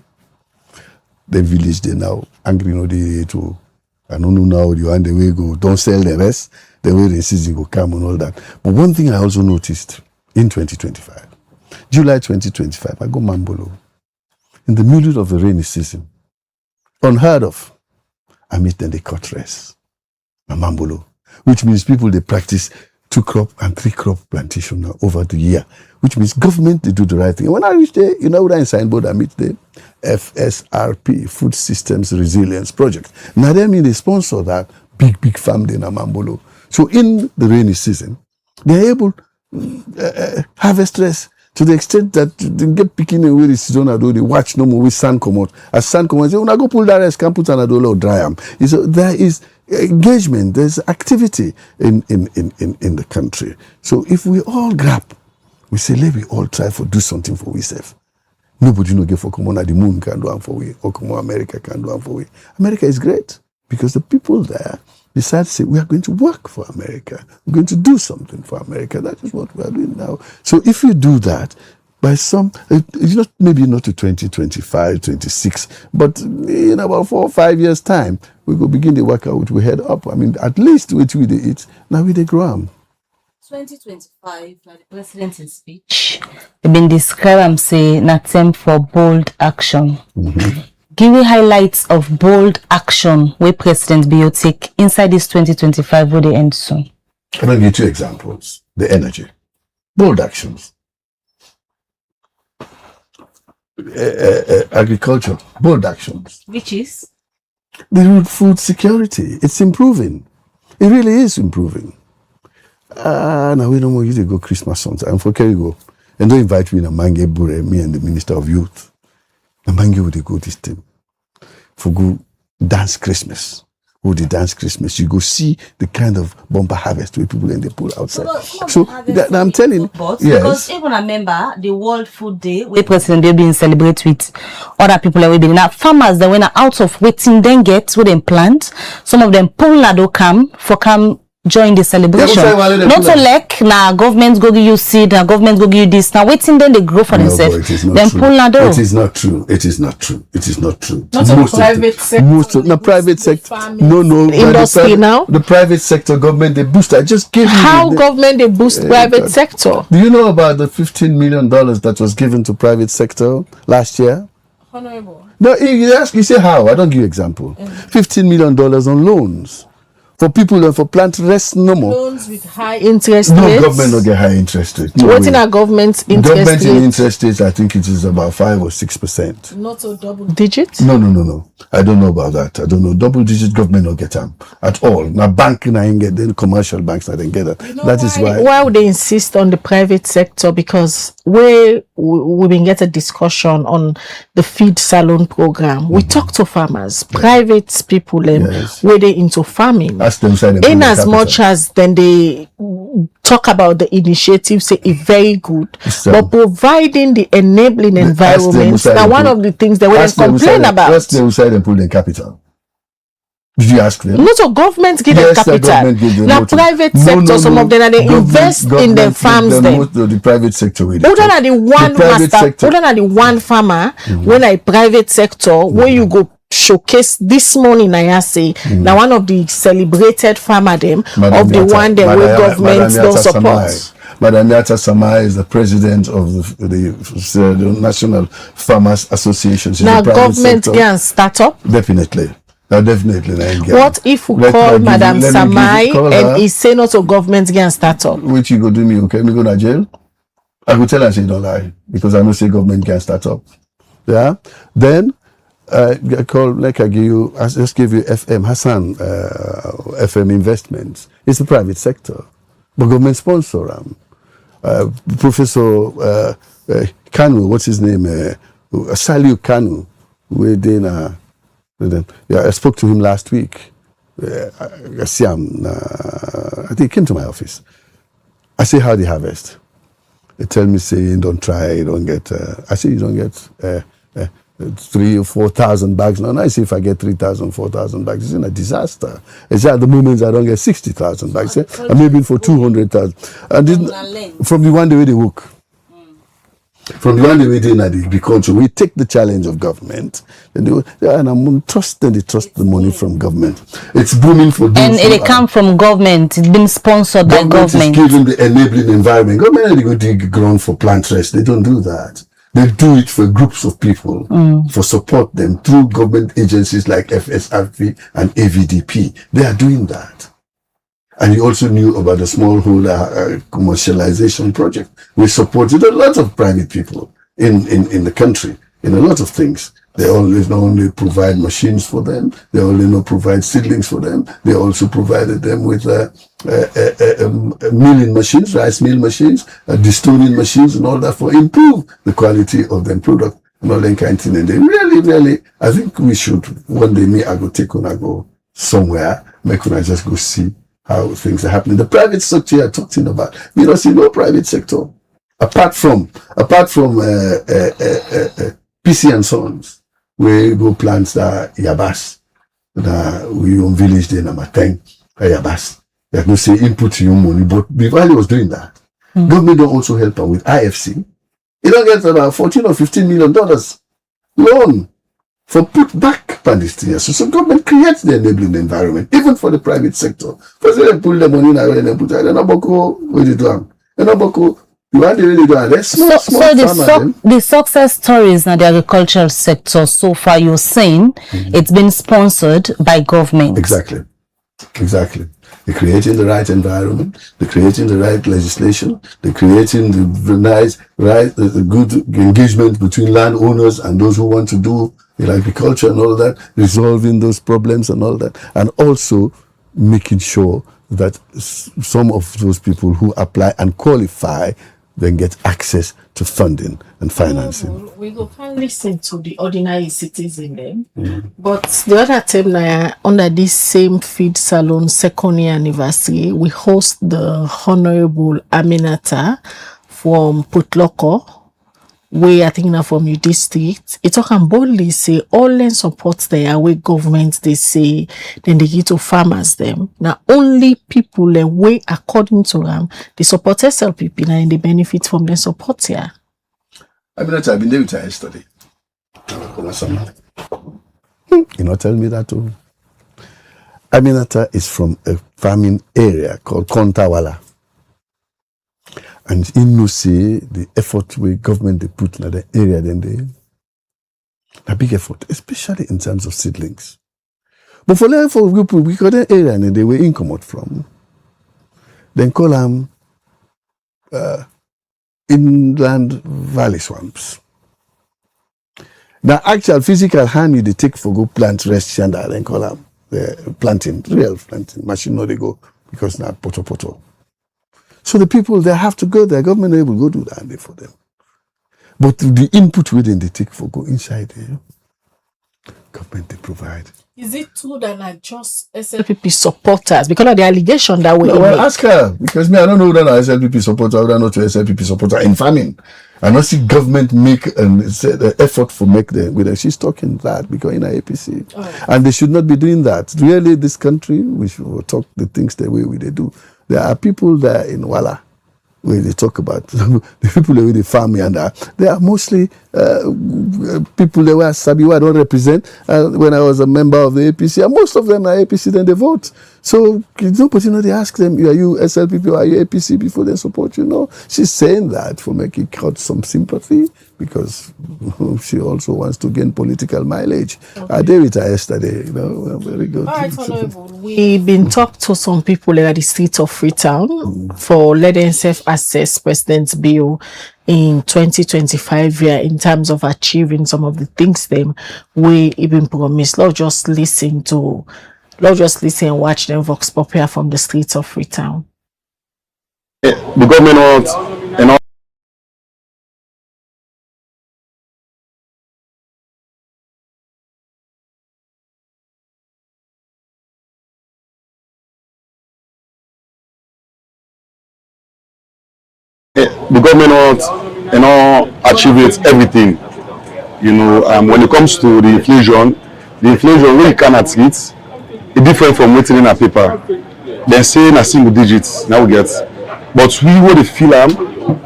The village, they now angry, no, they to. I don't know now, you and the way go, don't sell the rest, the way the season go come and all that. But one thing I also noticed in 2025, July 2025, I go Mambolo. In the middle of the rainy season, unheard of. I meet them, they cut rice. Mambolo. Which means people, they practice 2-crop and 3-crop plantation now over the year. Which means government, they do the right thing. And when I reach there, you know what I signboard, I meet the FSRP, Food Systems Resilience Project. Now, they mean they sponsor that big family in Mambolo. So in the rainy season, they're able to harvest rice to the extent that they get picking away the season, they watch no more with sand come out. As sand come out, they say, when I go pull that rice, can put an adolo or dry them. So there is engagement, there's activity in the country. So if we all grab, we say, let me all try to do something for ourselves. Nobody no get for come on the moon can do it for we, or come on America can do it for we. America is great because the people there decide to say, we are going to work for America. We're going to do something for America. That is what we are doing now. So if you do that, by some, maybe not to 2025, 26, but in about 4 or 5 years' time, we will begin the workout, we head up. I mean, at least which we did it, now we grow am. 2025, the president's speech, they've been described say an attempt for bold action. Mm-hmm. Give me highlights of bold action where President Bio take inside this 2025 will they end soon. I'm going to give 2 examples. The energy. Bold actions. Agriculture. Bold actions. Which is? The food security. It's improving. It really is improving. Now we no more use to go Christmas sometime. For carry go. And don't invite me in a Mange Bure, me and the Minister of Youth. The Mange would go this time. For go dance Christmas. Who they dance Christmas, you go see the kind of bumper harvest where people in the pool outside. So that, I'm telling you, yes. Because even remember the World Food Day, where President they been celebrate with other people that we been now farmers that went out of waiting then get with them plant. Some of them pull nado come join the celebration. Not so like now government go give you seed, now government go give you this. Now waiting then they grow for themselves. Then pull nado. It is not true. It is not true. It is not true. Not most private sector. Most of the private sector. No. Industry now. The private sector government they boost. I just gave you how government they boost private sector. Do you know about the $15 million that was given to private sector last year? Honorable. No, you say how? I don't give you example. $15 million on loans. For people and for plant rest no more. Loans with high interest rates. No, government don't get high interest rates. No what in our government's interest government in interest rates, I think it is about 5 or 6%. Not a double digit? No. I don't know about that. I don't know. Double digit government don't get them at all. Now bank I ain't get then commercial banks I didn't get that. You know that is why. Why would they insist on the private sector? Because we've been get a discussion on the feed salon program. We talk to farmers, private people, where they into farming. In as much as then they talk about the initiative, say it's very good, but providing the enabling environment now one of the things they will complain about. Ask them inside and pull in capital. Did you ask them? Not a government give them capital. Now private sector, some of them are they invest in the farms. The private sector. Other than the one farmer, when I private sector, where you go showcase this morning I say now one of the celebrated farmer them of the one that where government don't support. Madam Yata Samai is the president of the National Farmers Association. Now government can start up? Definitely. Now definitely. What if we call Madam Samai and he say not a government can start up? Which you go do me, okay? Me go to jail? I go tell her she don't lie because I know say government can start up. Yeah? Then I just give you FM Hassan FM Investments. It's a private sector, but government sponsor them. Professor Kanu, what's his name? Saliu Kanu. I spoke to him last week. I see him. I think he came to my office. I say, how do you harvest? They tell me, say, don't try, you don't get. I say, you don't get 3,000 or 4,000 bags. Now I see if I get 3,000, 4,000 bags, it's in a disaster. It's at the moment I don't get 60,000 bags. And maybe for 200,000. And from the one day they work. From the one day we did in agriculture, we take the challenge of government, and I'm trusting they trust the money from government. It's booming for them. And it come from government. It's been sponsored by government. Is giving the enabling environment. Government they go dig ground for plant rest. They don't do that. They do it for groups of people, for support them through government agencies like FSRP and AVDP. They are doing that. And you also knew about the smallholder commercialization project. We supported a lot of private people in the country in a lot of things. They always not only provide machines for them, they only not provide seedlings for them, they also provided them with milling machines, rice mill machines, distilling machines and all that for improve the quality of their product and all that kind of thing. And they really, I think we should, one day I go take on, I go somewhere, make when I just go see how things are happening. The private sector you're talking about, we don't see no private sector. Apart from PC and Sons, we go plant the Yabas. We own village there, Namateng, Yabas. There's no say input your money, but Bivali was doing that. Government don't also help her with IFC. You don't get about $14 or $15 million loan for put back Palestinians. So government creates the enabling environment, even for the private sector. First they pull the money in and then put it in Aboko, where they do them. And Aboko, you want to really do it. The success stories in the agricultural sector so far, you're saying it's been sponsored by government. Exactly. They're creating the right environment, they're creating the right legislation, they're creating the good engagement between landowners and those who want to do agriculture and all that, resolving those problems and all that, and also making sure that some of those people who apply and qualify then get access to funding and financing. We go can listen to the ordinary citizen then. But the other time now, under this same feed salon second year anniversary, we host the Honorable Aminata from Putloko, where I think now from your district. It can boldly say all land supports their way government they say then they give to farmers them. Now only people the way according to them the support SLPP and they benefit from the support here. I've been there with her yesterday. You know, tell me that too. Aminata is from a farming area called Kontawala. And in no say the effort we government they put in the area then they a big effort, especially in terms of seedlings. But for the effort we got an area and they were income from. Then call them inland valley swamps. Now actual physical hand they take for go plant rest shanda then call them planting, real planting. Machine no they go because now poto. So the people they have to go there, government will go do that for them. But the input within they take for go inside there, government they provide. Is it true that not just SLPP supporters because of the allegation that we well ask her because I don't know that I'm SLPP supporter, I don't know to SLPP supporter in farming. I don't see government make an effort for make them with her. She's talking that because in our APC. And they should not be doing that. Really this country we should talk the things the way they do. There are people there in Wala where they talk about the people that they farm and they are mostly people that were Sabiwa I don't represent when I was a member of the APC, and most of them are APC then they vote. So nobody they ask them, are you SLPP or are you APC before they support you? No, she's saying that for making out some sympathy because she also wants to gain political mileage. I did with her yesterday, very good. All right, Honorable. We've been talking to some people at the streets of Freetown for letting self-assess President's bill in 2025 year in terms of achieving some of the things them we even promised. Let's just listen and watch them vox populi from the streets of Freetown. The government wants and all the government wants and all achieve it everything. When it comes to the inflation we cannot treat it different from waiting in a paper. They're saying a single digits now we get, but we would feel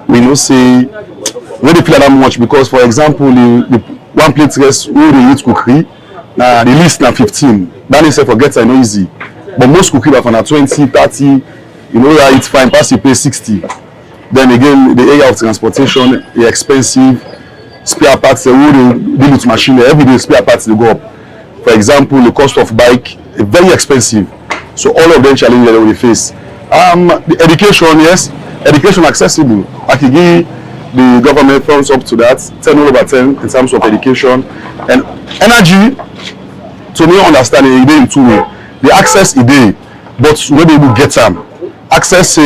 we know say we don't feel that much because for example the one plate rice we they eat cookery the list now 15. That is forget I know easy, but most cookery are for 20, 30. That it's fine. Pass you pay 60. Then again, the area of transportation is expensive. spare parts, who they deal with machinery, every day spare parts they go up. For example, the cost of bike is very expensive. So all of them challenges that we face. The education, yes, education accessible. I can give the government thumbs up to that, 10 over 10 in terms of education. And energy, to me understanding, it in two ways. The access is there, but maybe we get them. Access,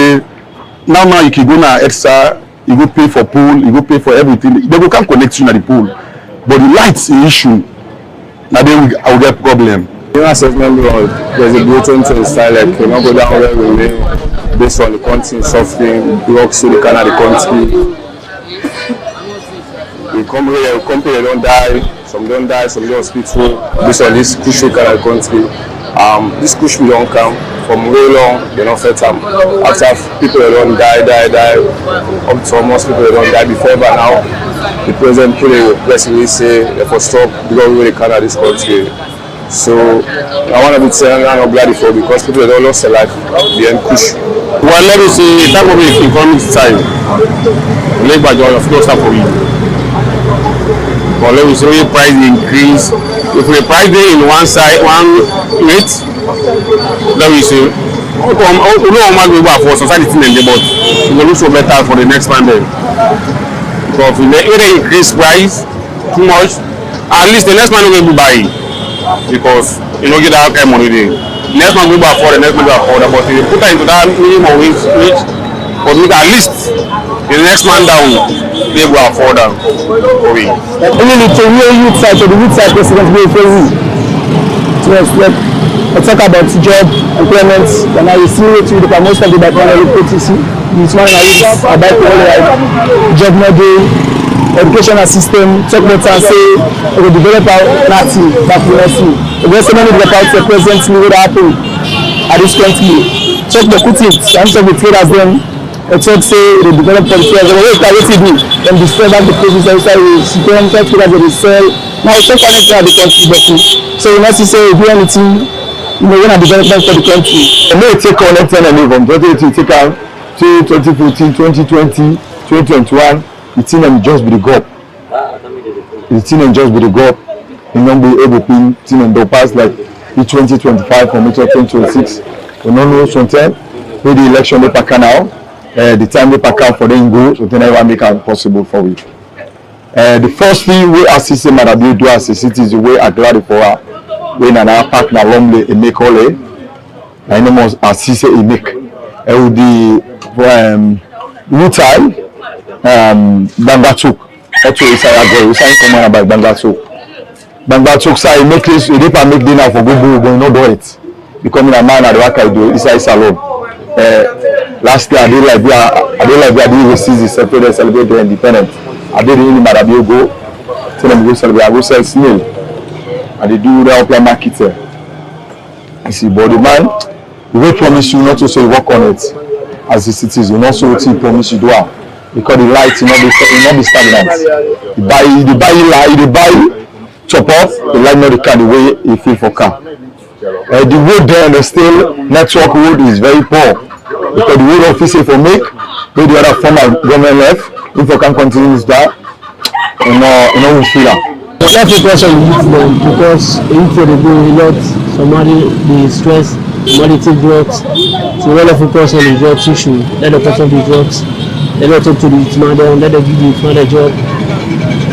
now you can go now extra, you go pay for pool, you go pay for everything. They can't connect you to the pool. But the lights is issue. Now then I will get problem. In assessment road, there's a blatant style like you know go down where we live based on the country suffering, blocks to the kind of the country. We come here, they don't die, some don't die, some don't hospital based on this crucial kind of country. This crucial don't come from way long, they don't fit them. After people that don't die, up to almost people that don't die before but now the president put a press release say they for stop because we really kind of this country. So I want to be saying I'm not glad for because people don't lost their life behind push. Well, let me see, that will be economic time. Labor job, of course, for me. But let me see, price increase. If the price in one side, one rate, let me see. We don't want to go for society, but it will look so better for the next one then. Because if they increase price too much, at least the next man will be buying. Because you don't get that kind of money there. Next man will afford the next man will afford it, but if you put that into that minimum wage, but at least the next man down, they will afford them. Even to real youth side, to the youth side president will for you. To reflect, I talk about job, employment, and I see it with the most of the background of the PTC. It's one of the about job model, educational system, talk about and say, we will develop our native back to us. There's so many developers that presently would happen at this country. Talk the put it, some of the traders then, talk say they develop policy as well. What do? Then destroy back the produce outside, we don't talk to that they sell. Now talk on it to the country, so you must say, do anything, you know, when I development for the country. And they take on it and from 2018, take out 2014, 2020, 2021. The team and just be the go. The team and just be the go. You know, be able to team and the pass like the 2025 from 2026. We don't know something. With the election they pack now, the time they pack out for them go, so they never make it possible for it. The first thing we assist them at do as a city is the way I glad for her. When an pack na long they make all it. I know most assist a make. With the Rutai. Bangatuk. That's what we say. We say common about Bangatuk. Bangatuk say make this. You don't make dinner for good. But not do it. Becoming a man at the work I do. It's a salon. Last year I did like we are the September celebrate the independence. I did in Marabio go. Tell them go celebrate. I go sell snail. And they do the outline market. You see, but the man, he will promise you not to say work on it as a citizen. Also, he promise you do it. Because the light will not be stagnant. You buy chop off, the light not the car the way you feel for car. The road there, the still network road is very poor. Because the road office for make, where the other former government left, if you can continue with that, you know we feel that. That's a question because if they do a lot, somebody be stressed, somebody take drugs, so a lot of focus on the drugs issue, let the person be drugs. They don't talk to the mother and let them give the father job.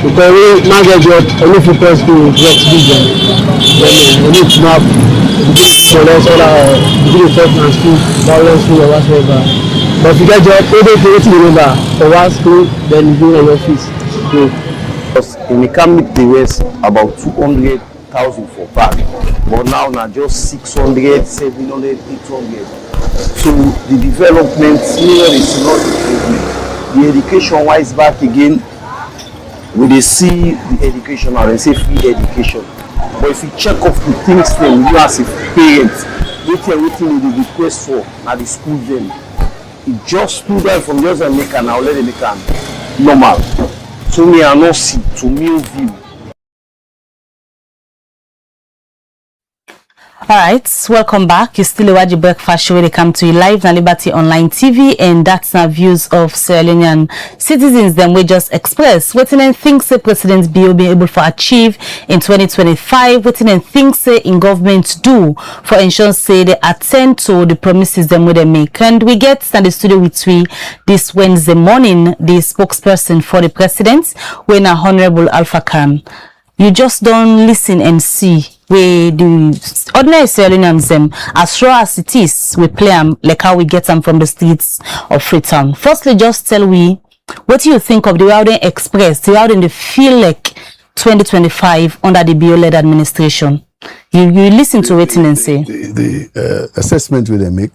Because we now get job, only focus to drugs vision. Then we need to map, so that's all the talk and school, violence school or whatever. But if you get job, they don't pay to remember for one school, then you do in your office. In the economic the West about 200,000 for pack, but now just 600, 700, 800. So the development here is not improvement. The education wise back again, we they see the education or they say free education. But if you check off the things then you as a parent, everything they request for at the school then. It just student from just a make and now let them make normal. So me are not see to meal view. Alright, welcome back. You're still a breakfast show where they come to you live on Liberty Online TV, and that's our views of Sierra Leonean citizens. Then we just express what and things say President Bio be able to achieve in 2025. What and things say in government do for ensure say they attend to the promises them they make. And we get to the studio with we this Wednesday morning the spokesperson for the president, when Hon Alpha Khan. You just don't listen and see where the ordinary Sierra Leoneans them, as raw as it is, we play them like how we get them from the streets of Freetown. Firstly, just tell we what do you think of the way they express, the way they feel like 2025 under the bio-led administration. You listen to it and say the assessment we they make.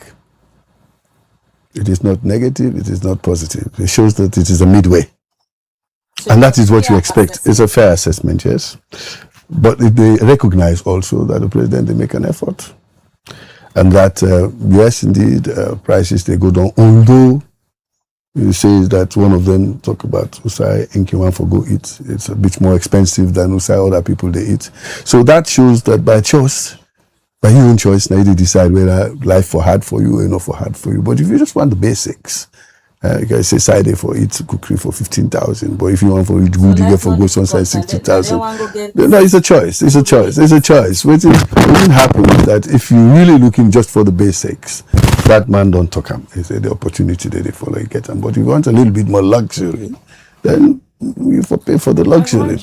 It is not negative. It is not positive. It shows that it is a midway. And that is what you expect. It's a fair assessment, yes. But they recognize also that the president, they make an effort. And that, yes, indeed, prices, they go down. Although, you say that one of them talk about Usai Inkiwan for go eat. It's a bit more expensive than Usai other people they eat. So that shows that by choice, by your own choice, now you decide whether life for hard for you or not for hard for you. But if you just want the basics, you can say side for it, cookery for 15,000. But if you want for it good, you get for go sunshine 60,000. No, it's a choice. It's a choice. It's a choice. What will happen is that if you're really looking just for the basics, that man don't talk him. He said the opportunity that they follow, you get them. But if you want a little bit more luxury, then you pay for the luxury.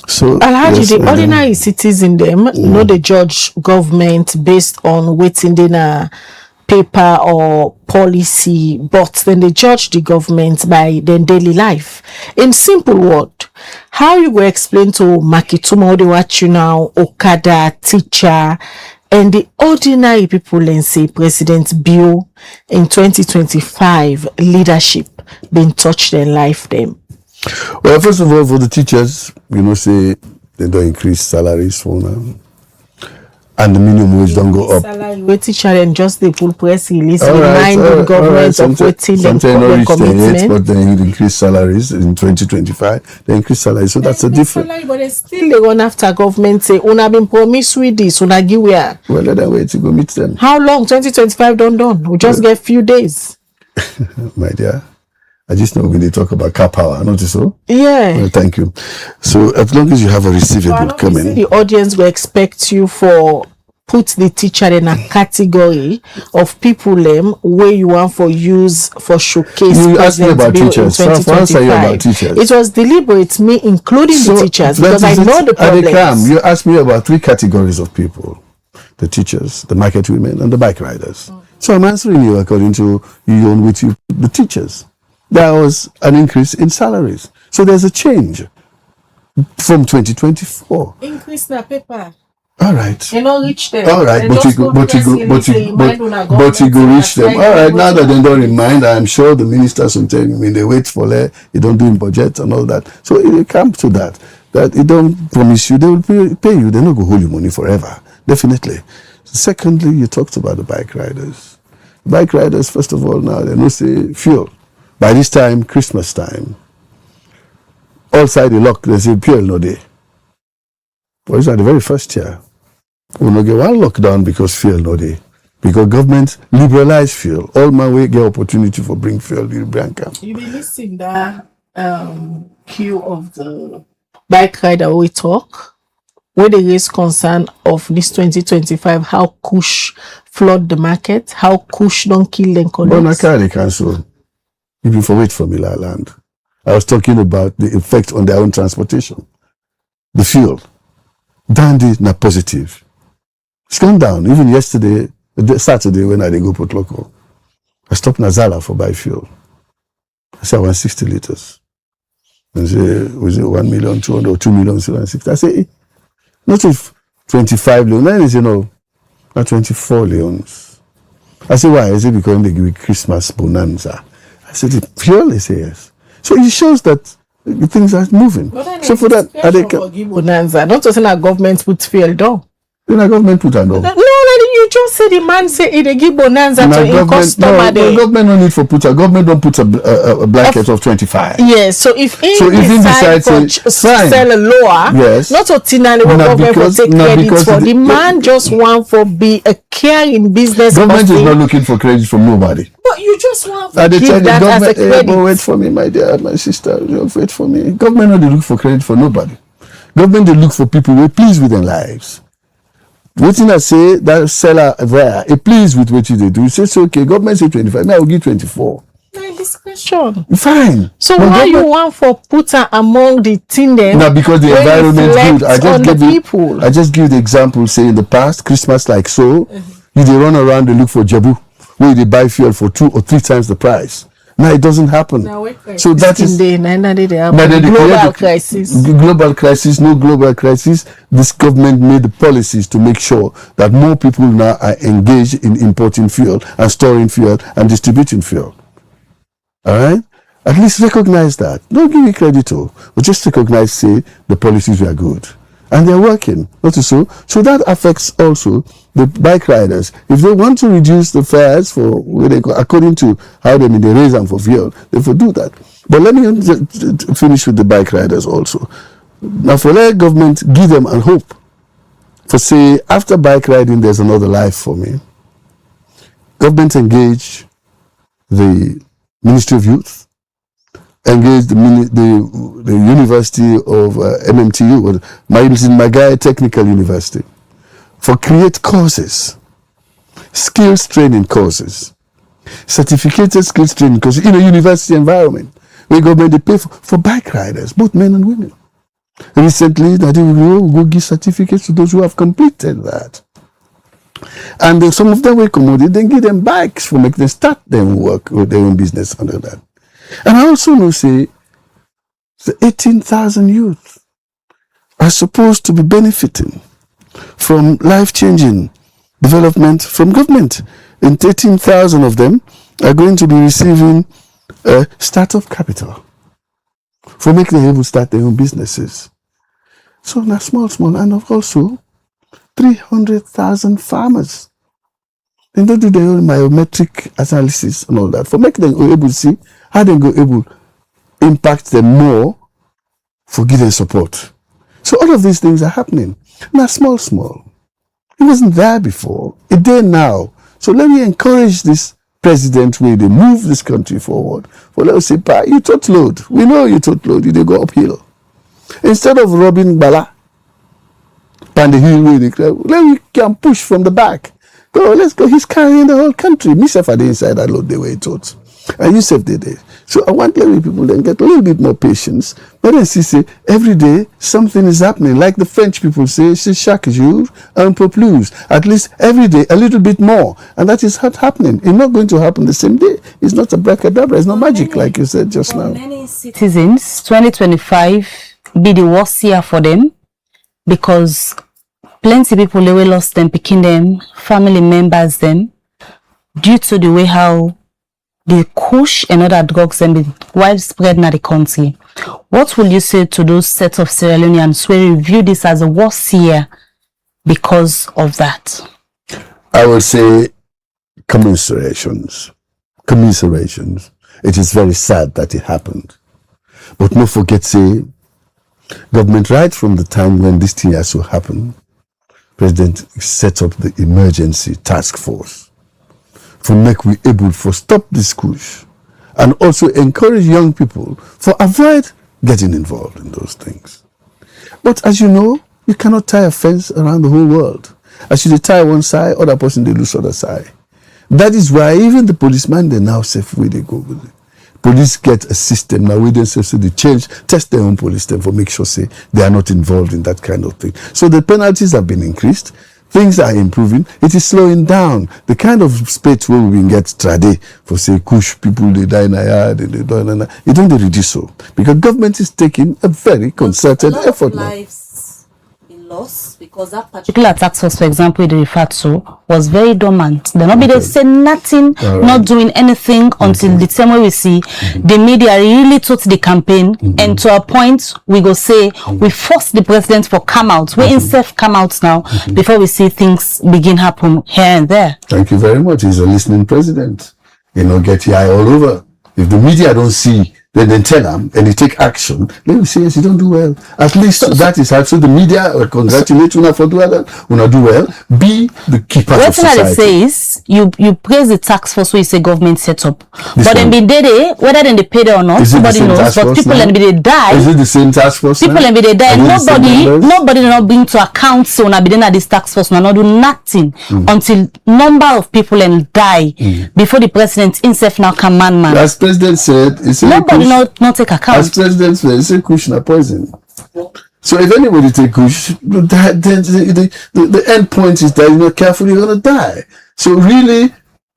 So Alhaji, the ordinary citizen them know the judge government based on waiting dinner paper or policy, but then they judge the government by their daily life. In simple word, how you will explain to Makituma, they watch you now, Okada, teacher, and the ordinary people and say President Bio in 2025 leadership been touched their life them? Well, first of all, for the teachers, say they don't increase salaries for now. And the minimum wage don't go up. Salary teacher and just the full press release reminding government of waiting them for their commitment. But they increase salaries in 2025. They increase salaries, so that's a different. But they still run after government say, "Una been promised with this, una give where." Well, let them wait to go meet them. How long? 2025 done. We just get few days. My dear, I just know when they talk about car power, notice so? Yeah. Well, thank you. So as long as you have a receivable coming. The audience will expect you for put the teacher in a category of people where you want for use for showcase. You asked me about teachers. So answer you about teachers. It was deliberate, me including the teachers, because I know the problems. You asked me about 3 categories of people: the teachers, the market women, and the bike riders. So I'm answering you according to your own with the teachers. There was an increase in salaries. So there's a change from 2024. Increase na paper. All right. You don't reach them. All right, but you go reach them. All right, now that they don't remind, I'm sure the ministers sometimes when they wait for it, you don't do in budget and all that. So it comes to that it don't promise you, they will pay you. They're not going to hold you money forever. Definitely. Secondly, you talked about the bike riders. Bike riders, first of all, now they know say fuel. By this time, Christmas time, all side the lock, they say fuel no day. But it's at the very first year. We'll not get one lockdown because fuel no day. Because government liberalize fuel. All my way get opportunity for bring fuel to Branca. You be listening that queue of the bike rider we talk, where they raise concern of this 2025, how Kush flood the market, how Kush don't kill them colleagues. But I can't cancel. If you for wait for me, land. I was talking about the effect on their own transportation. The fuel. Dandy not positive. It's gone down. Even yesterday, Saturday, when I did go Port Local, I stopped Nazala for buy fuel. I said I want 60 liters. And say, was it 1,200,000 or 2,260,000? I say, not if 25 leons. Then they say, no, not 24 leons. I say, why? I say, because they give me Christmas bonanza. I said, the fuel? They say, yes. So it shows that the things are moving. So for that, bonanza. Don't just say our government put fuel down. Then our government put down. No, you just say the man say it give bonanza Now, to him customer there. government no need for put a government don't put a blanket of 25. Yes, so if he decide to sell a lower, yes, not ordinarily government for take credit for the man just want for be a caring business. Government is not looking for credit from nobody. But you just want to give that as a credit. Wait for me, my dear, my sister. Wait for me. Government not they look for credit for nobody. Government they look for people who are pleased with their lives. Waiting I say that seller there, a pleased with what they do. You say, so okay, government say 25, now I will give 24. My discretion. Fine. So but why you want for put her among the thing then? No, because the environment good. I just give the example, say in the past, Christmas like so, you they run around, they look for jabu, where they buy fuel for 2 or 3 times the price. Now it doesn't happen. So that is global crisis. Global crisis, no global crisis. This government made the policies to make sure that more people now are engaged in importing fuel and storing fuel and distributing fuel. All right? At least recognize that. Don't give me credit, but just recognize, say, the policies were good. And they're working, not so. So that affects also the bike riders. If they want to reduce the fares for, according to how they raise them for fuel, they will do that. But let me finish with the bike riders also. Now, for the government, give them a hope. For say, after bike riding, there's another life for me. Government engage the Ministry of Youth, engage the University of MMTU, or Magai Technical University, for create courses, skills training courses, certificated skills training courses in a university environment where government they pay for bike riders, both men and women. Recently, they will go give certificates to those who have completed that. And some of them will come out, then give them bikes for make them start their work with their own business under that. And I also know, say, the 18,000 youth are supposed to be benefiting from life-changing development from government. And 18,000 of them are going to be receiving startup capital for making them able to start their own businesses. So now small, and also 300,000 farmers. They don't do their own biometric analysis and all that for making them able to see how they go able to impact them more for giving support. So all of these things are happening. Now small. It wasn't there before. It's there now. So let me encourage this president way they move this country forward. For let us say, Pa, you tot load. We know you tot load. You they go uphill. Instead of robbing Bala, pan the hill way, let me can push from the back. Go, let's go. He's carrying the whole country. Myself at the inside that load the way it taught. And you said they did. So I want let people then get a little bit more patience. But then see, say every day something is happening. Like the French people say, c'est chaque jour un peu plus. At least every day a little bit more. And that is what's happening. It's not going to happen the same day. It's not a bracadabra. It's not magic like you said just now. Many citizens, 2025 be the worst year for them because plenty people they will lost them, picking them, family members them, due to the way how the kush and other drugs and be widespread in the country. What will you say to those set of Sierra Leoneans who view this as a worst year because of that? I will say commiserations. It is very sad that it happened. But don't forget, say, government right from the time when this thing has to happen, President set up the emergency task force for make we able for stop this push and also encourage young people for avoid getting involved in those things. But as you know, you cannot tie a fence around the whole world. As you tie one side, other person they lose other side. That is why even the policeman they now safe where they go with it. Police get a system now where they say so they change, test their own police system for make sure say they are not involved in that kind of thing. So the penalties have been increased. Things are improving. It is slowing down. The kind of space where we can get trade for say kush people they die in a yard and they don't it don't reduce so because government is taking a very concerted effort now. us because that particular task force, for example, they referred to, was very dormant. They not be they say nothing, not doing anything until the time where we see the media really took the campaign, and to a point we go say we force the president for come out. We instead come out now before we see things begin happen here and there. Thank you very much. He's a listening president. You know, get the eye all over. If the media don't see, then tell them and they take action. Let me say, yes, you don't do well. At least that is hard. So the media congratulate you for doing that. When I do well, be the keeper of society. What I say is, you praise the tax force where you say government set up. But then be there, whether then they pay it or not, nobody knows. But people then be they die. Is it the same task force? People then be they die. Nobody not bring to account so na be then at this tax force not do nothing until number of people then die before the president himself now can man. As president said, nobody not take account. As president said, it's a kush na poison. So if anybody take kush, then the end point is that you're not careful, you're gonna die. So really,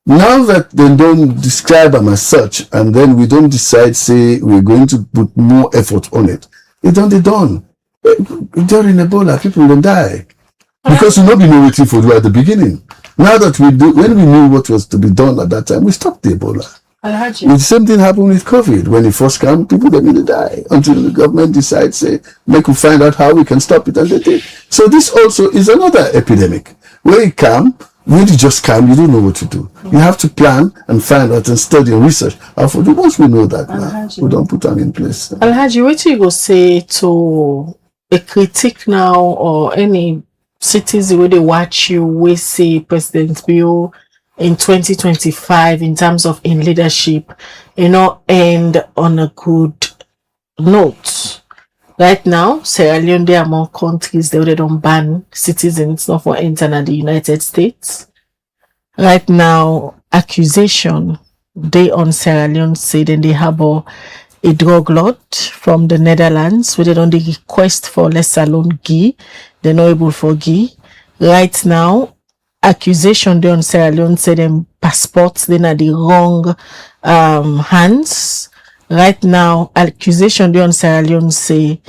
now that they don't describe them as such, and then we don't decide, say we're going to put more effort on it, it's done. During Ebola, people will die because we not be know waiting for at the beginning. Now that when we knew what was to be done at that time, we stopped the Ebola. The same thing happened with COVID. When it first came, people don't really die until the government decides, say, make we find out how we can stop it, and they did. So this also is another epidemic. Where it come, when you just come, you don't know what to do. You have to plan and find out and study and research. And for the ones we know that now, we don't put them in place. Alhaji, what you go say to a critic now or any cities where they watch you, we say President Bio in 2025 in terms of in leadership, end on a good note. Right now, Sierra Leone, they are among countries they don't ban citizens not for entering the United States. Right now, accusation they on Sierra Leone say then they harbor a drug lord from the Netherlands where they don't request for less alone ghee. They're not able for ghee. Right now, accusation they on Sierra Leone say them passports then are the wrong hands. Right now, accusation they on Sierra Leone say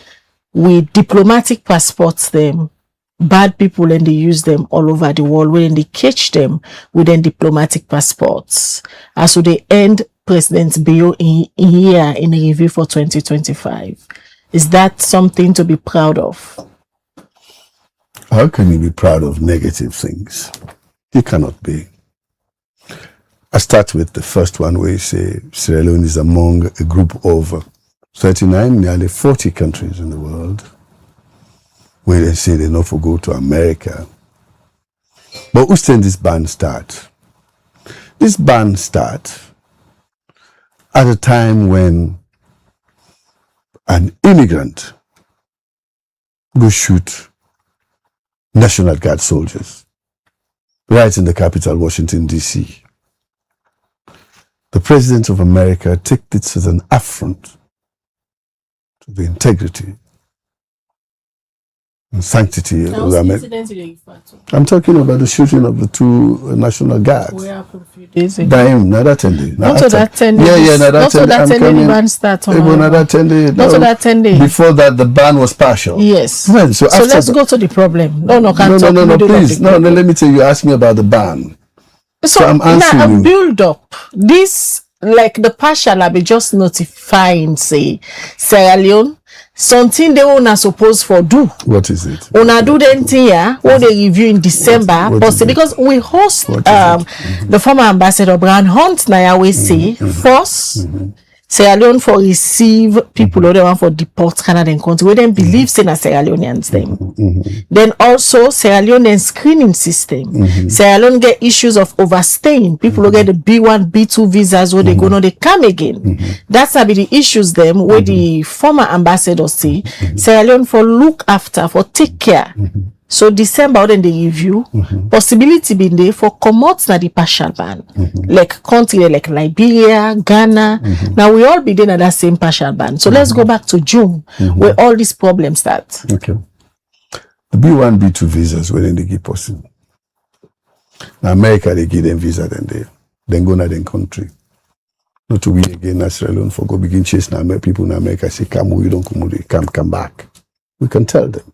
with diplomatic passports them bad people and they use them all over the world when they catch them with them diplomatic passports. As so they end President Bio in here in a review for 2025. Is that something to be proud of? How can you be proud of negative things? You cannot be. I start with the first one where you say Sierra Leone is among a group of 39, nearly 40 countries in the world where they say they not for go to America. But who sent this ban start? This ban start at a time when an immigrant go shoot National Guard soldiers right in the capital, Washington, D.C. The President of America took this as an affront to the integrity and sanctity of America. I'm talking about the shooting of the two National Guards. We happened a few days ago. By him, not attending. Not that 10 days. Yeah, not that 10 days. Ban start on. Not that 10 days. Not that 10 days. Before that, the ban was partial. Yes. Well, so let's go to the problem. No, please. No, let me tell you. You asked me about the ban. So I'm answering you. Build up. This, like the partial, I'll be just notifying, say, Sierra Leone, something they wanna supposed for do. What is it? Wanna do the thing here, what they review in December, because we host the former ambassador Brian Hunt now we say first Sierra Leone for receive people who they want for deport Canadian country we then believe say na Sierra Leoneans them. Then also Sierra Leone screening system. Sierra Leone get issues of overstaying. People who get the B1, B2 visas where they go now they come again. That's be the issues them where the former ambassador say Sierra Leone for look after, for take care. So December then they review possibility being there for commot na the partial ban. Like country like Liberia, Ghana. Now we all be there at that same partial ban. So let's go back to June where all these problems start. Okay. The B1, B2 visas when they give person. Now America they give them visa then go na their country. Not to be again as Sierra Leone for go begin chase now people in America say come we don't come back. We can tell them.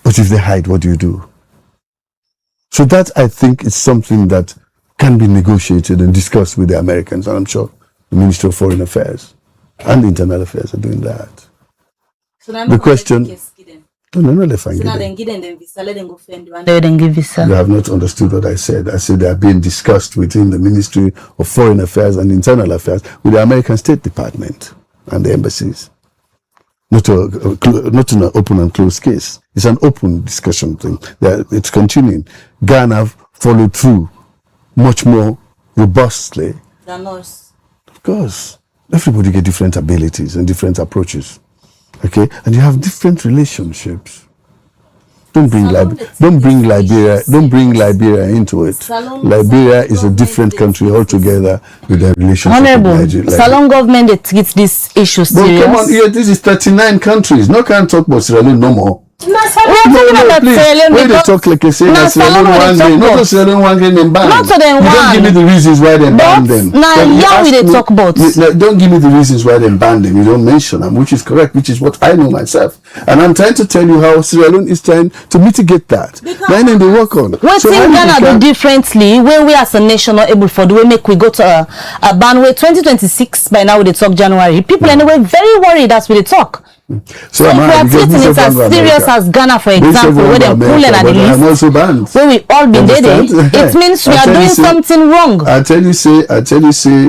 But if they hide, what do you do? So that, I think, is something that can be negotiated and discussed with the Americans, and I'm sure the Ministry of Foreign Affairs and Internal Affairs are doing that. So the question... No, let so now then give them visa, let them go fend one. They then give visa. You have not understood what I said. I said they are being discussed within the Ministry of Foreign Affairs and Internal Affairs with the American State Department and the embassies. Not in an open and closed case. It's an open discussion thing. It's continuing. Ghana followed through much more robustly than us. Of course. Everybody get different abilities and different approaches. Okay? And you have different relationships. Don't bring Liberia into it. Liberia is a different country altogether with their relationship Honorable, with Nigeria. Salon government that takes this issue serious. Come on, here, this is 39 countries. No can't talk about Sierra Leone no more. We're talking about Sierra Leone. When they talk like you say, Sierra Leone one day, not Sierra Leone one day, they ban. Not to them one. You don't give me the reasons why they ban them. Now, yeah, we they talk about. Don't give me the reasons why they ban them. You don't mention them, which is correct, which is what I know myself. And I'm trying to tell you how Sierra Leone is trying to mitigate that. Then they work on. What so in Ghana do differently when we as a nation not able for the way make we go to a ban way 2026 by now we talk January. People anyway very worried as we talk. So if we are treating it as serious as Ghana, for example, where they're pulling at the list, where we all been there, it means we are doing something wrong. I tell you, say,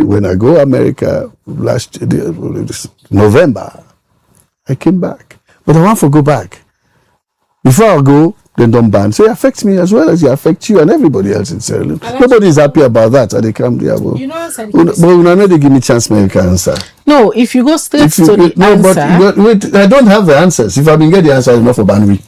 when I go America last November, I came back, but I want to go back. Before I go, then don't ban. So it affects me as well as it affects you and everybody else in Sierra Leone. Nobody is happy about that. And they come there. You know, but when they give me chance, to answer. No, if you go straight to the answer. But wait, I don't have the answers. If I can get the answer, enough for ban.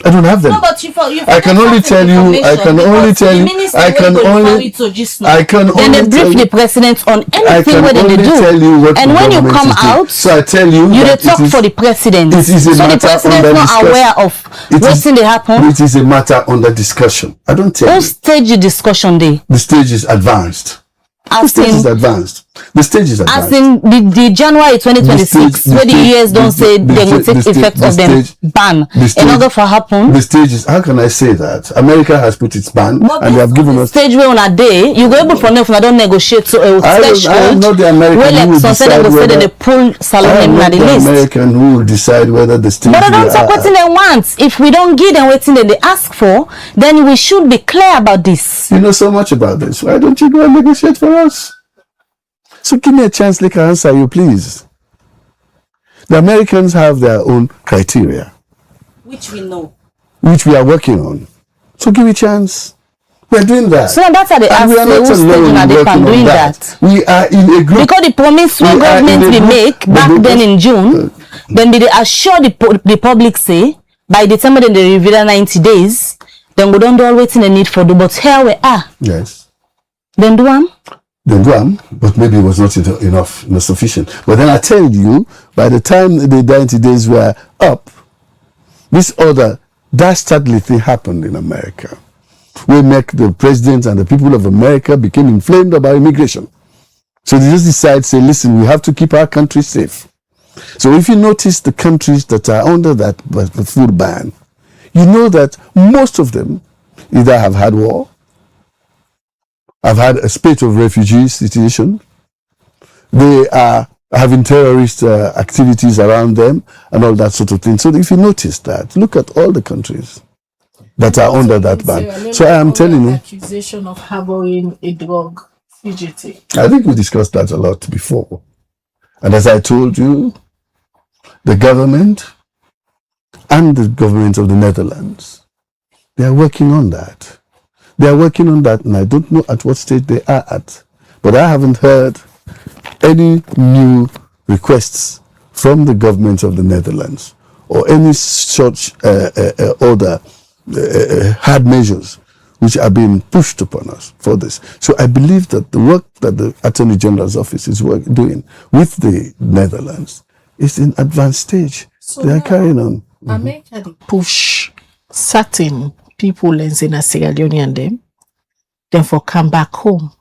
I don't have them. No, but I can only tell you. I can only tell you. I can only. Then they brief the president on anything what they do. And when you come out, so I tell you, you talk for the president. So the president is not aware of what's in the happen. It is a matter under discussion. I don't tell you. What stage the discussion day? The stage is advanced. The stage is advanced. The stage is advanced. As in the January 2026, where the years don't say they will take effect of them ban. In order for happen. The stage is, how can I say that? America has put its ban and they have given us. Stage where on a day, you go able for them I don't negotiate so I am not the American who will decide whether they pull Salon in the list. American who will decide whether the stage. But I don't talk what they want. If we don't give them what they ask for, then we should be clear about this. You know so much about this. Why don't you go and negotiate for us? So give me a chance, like I answer you, please. The Americans have their own criteria. Which we know. Which we are working on. So give me a chance. We're doing that. So that's how they ask we are not alone doing that. We are in a group. Because the promise when government we make back then in June, then they assure the public say, by the time then they reveal 90 days, then we don't do all waiting the need for do, but here we are. Yes. Then do one. Then do one, but maybe it was not enough, not sufficient. But then I tell you, by the time the 90 days were up, this other dastardly thing happened in America. We make the president and the people of America became inflamed about immigration. So they just decide, say, listen, we have to keep our country safe. So if you notice the countries that are under that food ban, you know that most of them either have had war, have had a spate of refugee situation, they are having terrorist activities around them and all that sort of thing. So if you notice that, look at all the countries that are under that ban. So I am telling you, accusation of harboring a drug fugitive. I think we discussed that a lot before. And as I told you, the government and the government of the Netherlands, they are working on that. They are working on that, and I don't know at what stage they are at. But I haven't heard any new requests from the government of the Netherlands or any such other hard measures which are being pushed upon us for this. So I believe that the work that the Attorney General's office is doing with the Netherlands is in advanced stage. So they are carrying on. America push certain people in Sierra Leone and them, then for come back home.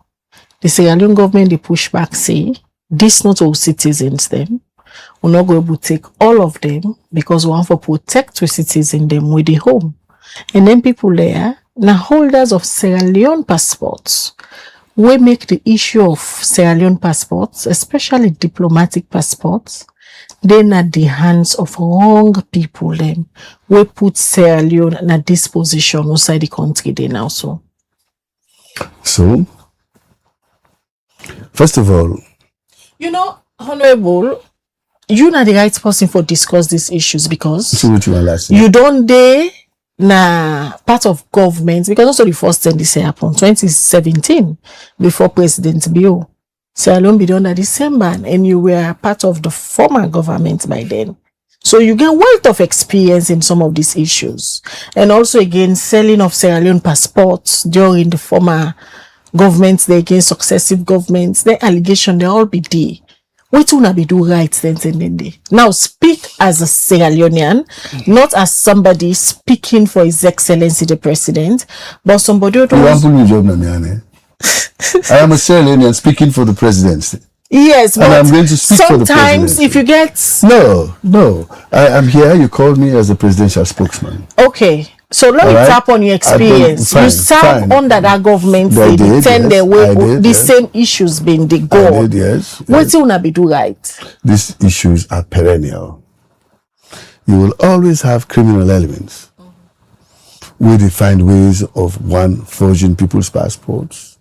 The Sierra Leone government they push back say this not all citizens them. we're not going to take all of them because we want to protect the citizens them with the home. And then people there, now holders of Sierra Leone passports, we make the issue of Sierra Leone passports, especially diplomatic passports, then at the hands of wrong people them. We put Sierra Leone in a disposition outside the country then also. So, first of all, you know, Honorable, you're not the right person for discuss these issues because you don't dare na part of government, because also the first thing this happened 2017 before President Bio. Sierra Leone be done at December, and you were part of the former government by then. So you get wealth of experience in some of these issues. And also again, selling of Sierra Leone passports during the former governments, they against successive governments, the allegation, they all be there. What will not be do right then? Now speak as a Sierra Leonean, not as somebody speaking for His Excellency the President, but somebody who I am a Sierra Leonean speaking for the presidency. Yes, but and I'm going to speak for the presidency. Sometimes if you get... No. I am here. You called me as the presidential spokesman. Okay. So let me tap on your experience. You serve under that government. They tend their way. The same issues being the goal. I did, yes. What will not be do right? These issues are perennial. You will always have criminal elements. We find ways of one forging people's passports.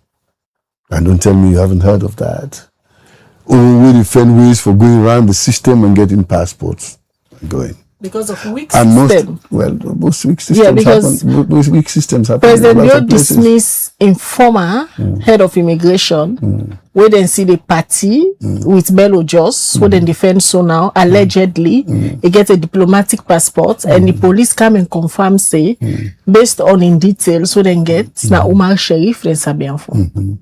And don't tell me you haven't heard of that. Or we find ways for going around the system and getting passports and going. Because of weak system. Most weak systems happen. Most weak systems happen. President Bio dismiss informer head of immigration, where then see the party with Bello Jos, where then defend so now allegedly he get a diplomatic passport, and the police come and confirm say based on in details, so then get na Umar Sharif then Sabianfo.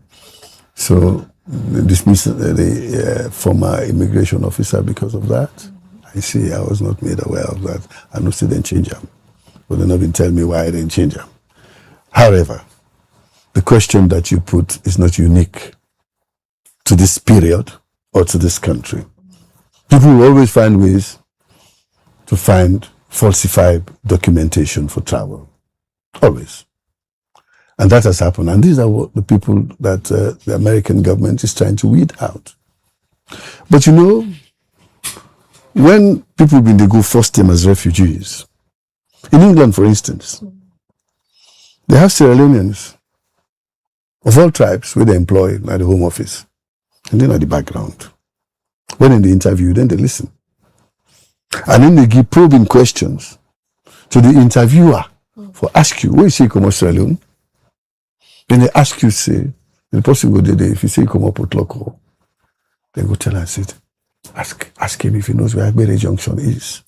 So they dismiss the former immigration officer because of that. I see, I was not made aware of that. I know they didn't change them. But they never tell me why I didn't change them. However, the question that you put is not unique to this period or to this country. People will always find ways to find falsified documentation for travel. Always. And that has happened. And these are what the people that the American government is trying to weed out. But you know, when people they go first time as refugees, in England, for instance, they have Sierra Leoneans of all tribes where they employ at the Home Office, and then at the background. When in the interview, then they listen. And then they give probing questions to the interviewer for ask you, where you say you come out Sierra Leone? Then they ask you, say, the person go there, if you say you come up with local, they go tell and say, Ask him if he knows where Agbere Junction is.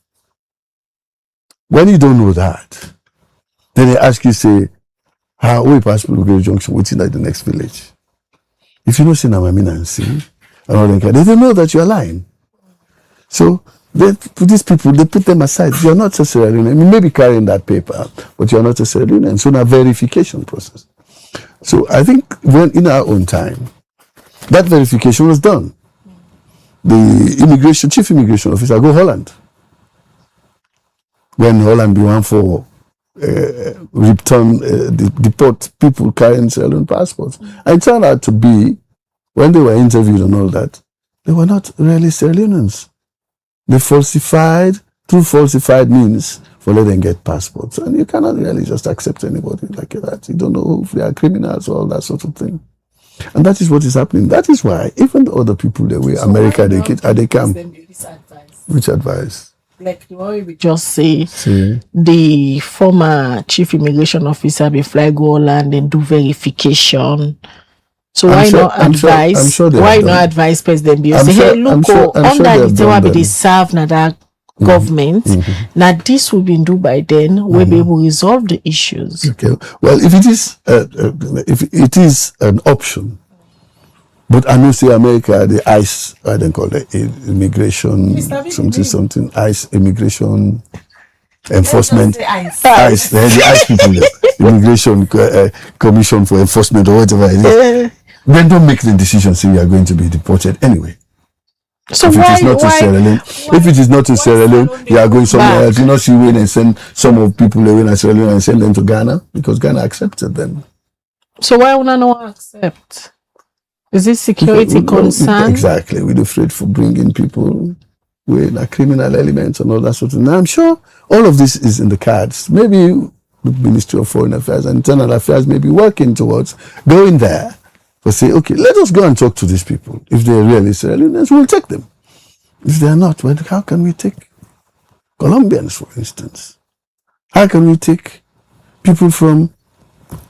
When you don't know that, then they ask you, say, how we pass through Agbere Junction, what's in the next village? If you know say Namamina and see, they don't know that you're lying. So these people, they put them aside. You're not a Sierra Leonean. You may be carrying that paper, but you're not a Sierra Leonean. So now verification process. So I think when in our own time, that verification was done. The chief immigration officer go Holland. When Holland began for deport people carrying Sierra Leone passports. And it turned out to be, when they were interviewed and all that, they were not really Sierra Leoneans. They falsified, through falsified means, for letting them get passports. And you cannot really just accept anybody like that. You don't know if they are criminals or all that sort of thing. And that is what is happening. That is why even the other people that way, America, they come. Which advice? Like the way we just say, the former chief immigration officer be fly go Holland and do verification. So why not advise? Why not advise President Bio? Say, hey, look, under the Tewa be they serve na that government. Now this will be done by then. We'll be able to resolve the issues. Okay. Well, if it is an option, but I know say America, the ICE, I don't call it immigration, something, ICE immigration enforcement, ICE, the ICE people, immigration commission for enforcement or whatever it is. Then don't make the decision say you are going to be deported anyway. So if why, it is not to Sierra Leone, if it is not to Sierra Leone, you are going somewhere else. You know, she went and send some of people away in Sierra Leone and send them to Ghana because Ghana accepted them. So why would I not accept? Is it security concern? Exactly. We're afraid for bringing people with criminal elements and all that sort of thing. Now, I'm sure all of this is in the cards. Maybe the Ministry of Foreign Affairs and Internal Affairs may be working towards going there to say, okay, let us go and talk to these people. If they're really Sierra Leoneans, we'll take them. If they're not, well, how can we take Colombians, for instance? How can we take people from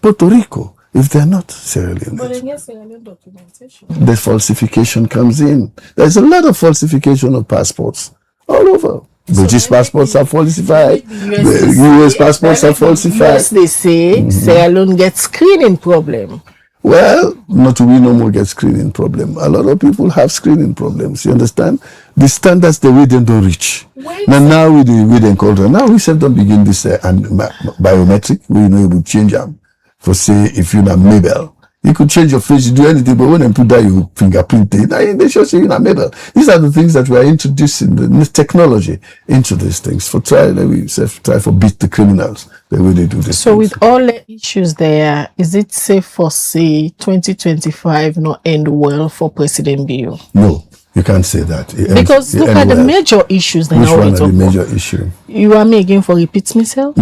Puerto Rico if they're not Sierra Leoneans? But then yes, Sierra Leone documentation. The falsification comes in. There's a lot of falsification of passports all over. British passports are falsified. The US passports are falsified. Yes, they say Sierra Leone gets screening problem. Well, not we no more get screening problem. A lot of people have screening problems. You understand? The standards the way they don't reach. Now we then call them. Now we said don't begin this and biometric. We know we change them. For say if you're not Mabel. You could change your face, you do anything, but when you put that, you fingerprint it. They show you in Mabel. These are the things that we are introducing, the technology into these things. For try for beat the criminals the way they do this. So with all the issues there, is it safe for say 2025 not end well for President Bio? No, you can't say that. Because look at the major issues that Which now one we are talk the major about. issue? You are me again for repeat myself?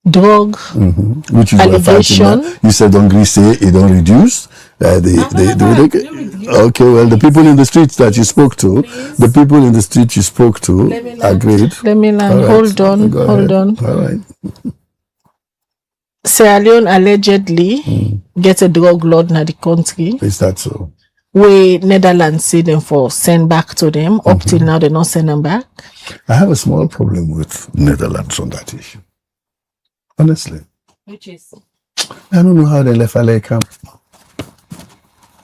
Drug Which is allegation. You said don't say it don't reduce. Okay, well, the people in the streets that you spoke to, the people in the streets you spoke to agreed. Let me land. Right. Hold on. All right. Sierra Leone allegedly get a drug lord in the country. Is that so? We Netherlands say them for send back to them. Up till now, they not send them back. I have a small problem with Netherlands on that issue. Honestly. Which is? I don't know how they left LA camp.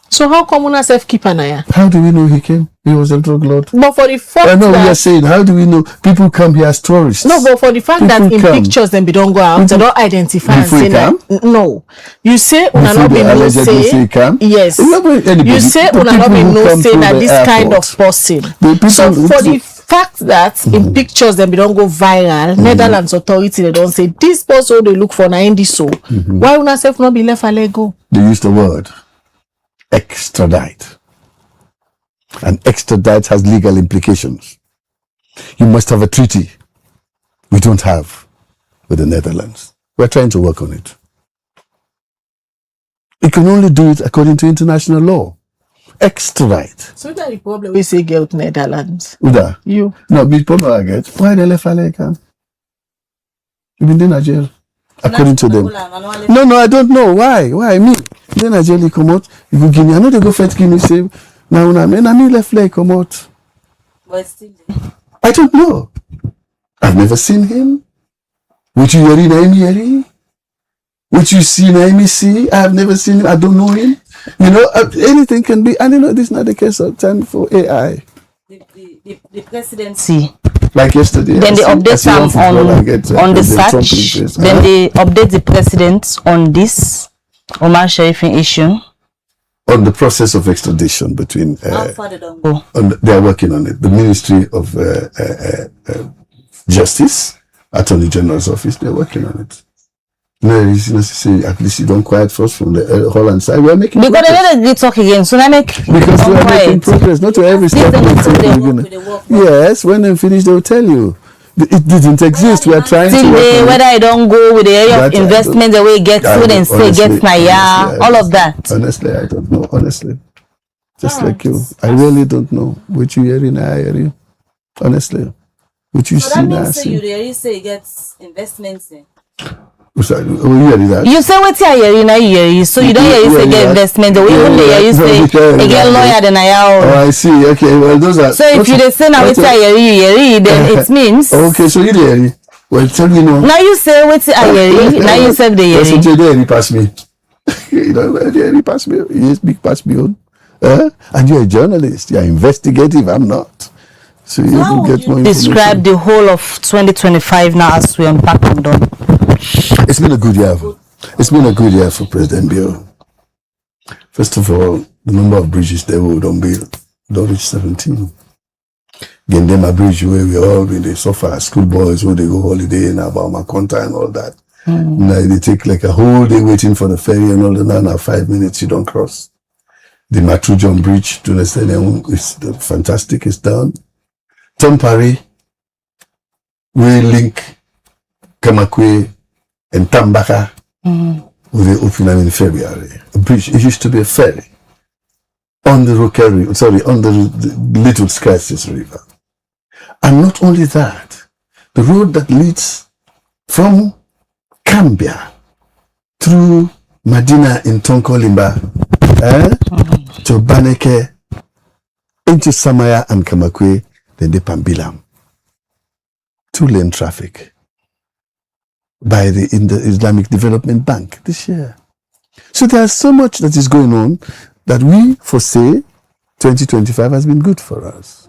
So how come una self keep an eye? How do we know he came? He was a drug lord. But for the fact no, that... we are saying, how do we know people come here as tourists? No, but for the fact that in pictures them they don't go out, they don't identify and say that. No. You say una not be no say... Yes. You say una not be no say that this kind of person. So for the fact that in pictures them they don't go viral, Netherlands authority they don't say this person they look for na in this so. Why una self not be left a go? They use the word extradite. And extradite has legal implications. You must have a treaty we don't have with the Netherlands. We're trying to work on it. You can only do it according to international law. Extradite. So that the problem we say get Netherlands. Uda. You. No, the problem I get. Why they left Aleka? You've been in Nigeria. According to them. No, I don't know. Why? Me. Then Nigeria come out. You go Guinea. I know they go first Guinea say, now when I mean left leg come out. But still. I don't know. I've never seen him. Would you hear him? Would you see him? See? I have never seen him. I don't know him. You know, anything can be. And you know, this is not the case of time for AI. The presidency. Like yesterday. Then they update some on the search. Then they update the president on this Omar Sharifin issue. On the process of extradition between. How far they don't go? They are working on it. The Ministry of Justice, Attorney General's office, they are working on it. No, say at least you don't quiet first from the Holland side. We are making because they let talk again, so I make because we are making progress. Not to every step. Yes, when they finish, they will tell you it didn't exist. We are trying to work whether I don't go with the area of investment, the way it gets food and say gets Naya, all of that. Honestly, I don't know. Honestly, just like you, I really don't know. Which you hearing, I hear you. Honestly, which you see now. So you really say it gets investments in. You say what you hear, so you don't hear you say get investment. The way even they hear you say they get lawyer than I am. Oh, I see. Okay, well those are. So if you say now what you hear, then it means. Okay, so you hear. Well, tell you know. Now you say what you hear. Now you say the hear. That's what you hear. Pass me. You know, he pass me. Yes, big pass me on. And you're a journalist. You're investigative. I'm not. So you will get more information. Describe the whole of 2025 now as we unpack and done. It's been a good year. It's been a good year for President Bio. First of all, the number of bridges they will don't reach 17. Gendema Bridge where we all when they suffer, schoolboys when they go holiday in Abama Conta and all that. Now they take like a whole day waiting for the ferry and all that. Now 5 minutes you don't cross. The Matrujon Bridge to understand is fantastic. It's done. Tompari, we link Kamakwe and Tambaka. With the opening in February. A bridge. It used to be a ferry on the Rokeri, on the Little Skirts River. And not only that, the road that leads from Cambia through Medina in Tonkolimba to Baneke into Samaya and Kamakwe, then the Pambilam. 2-lane traffic by in the Islamic Development Bank this year. So there's so much that is going on that we foresee 2025 has been good for us.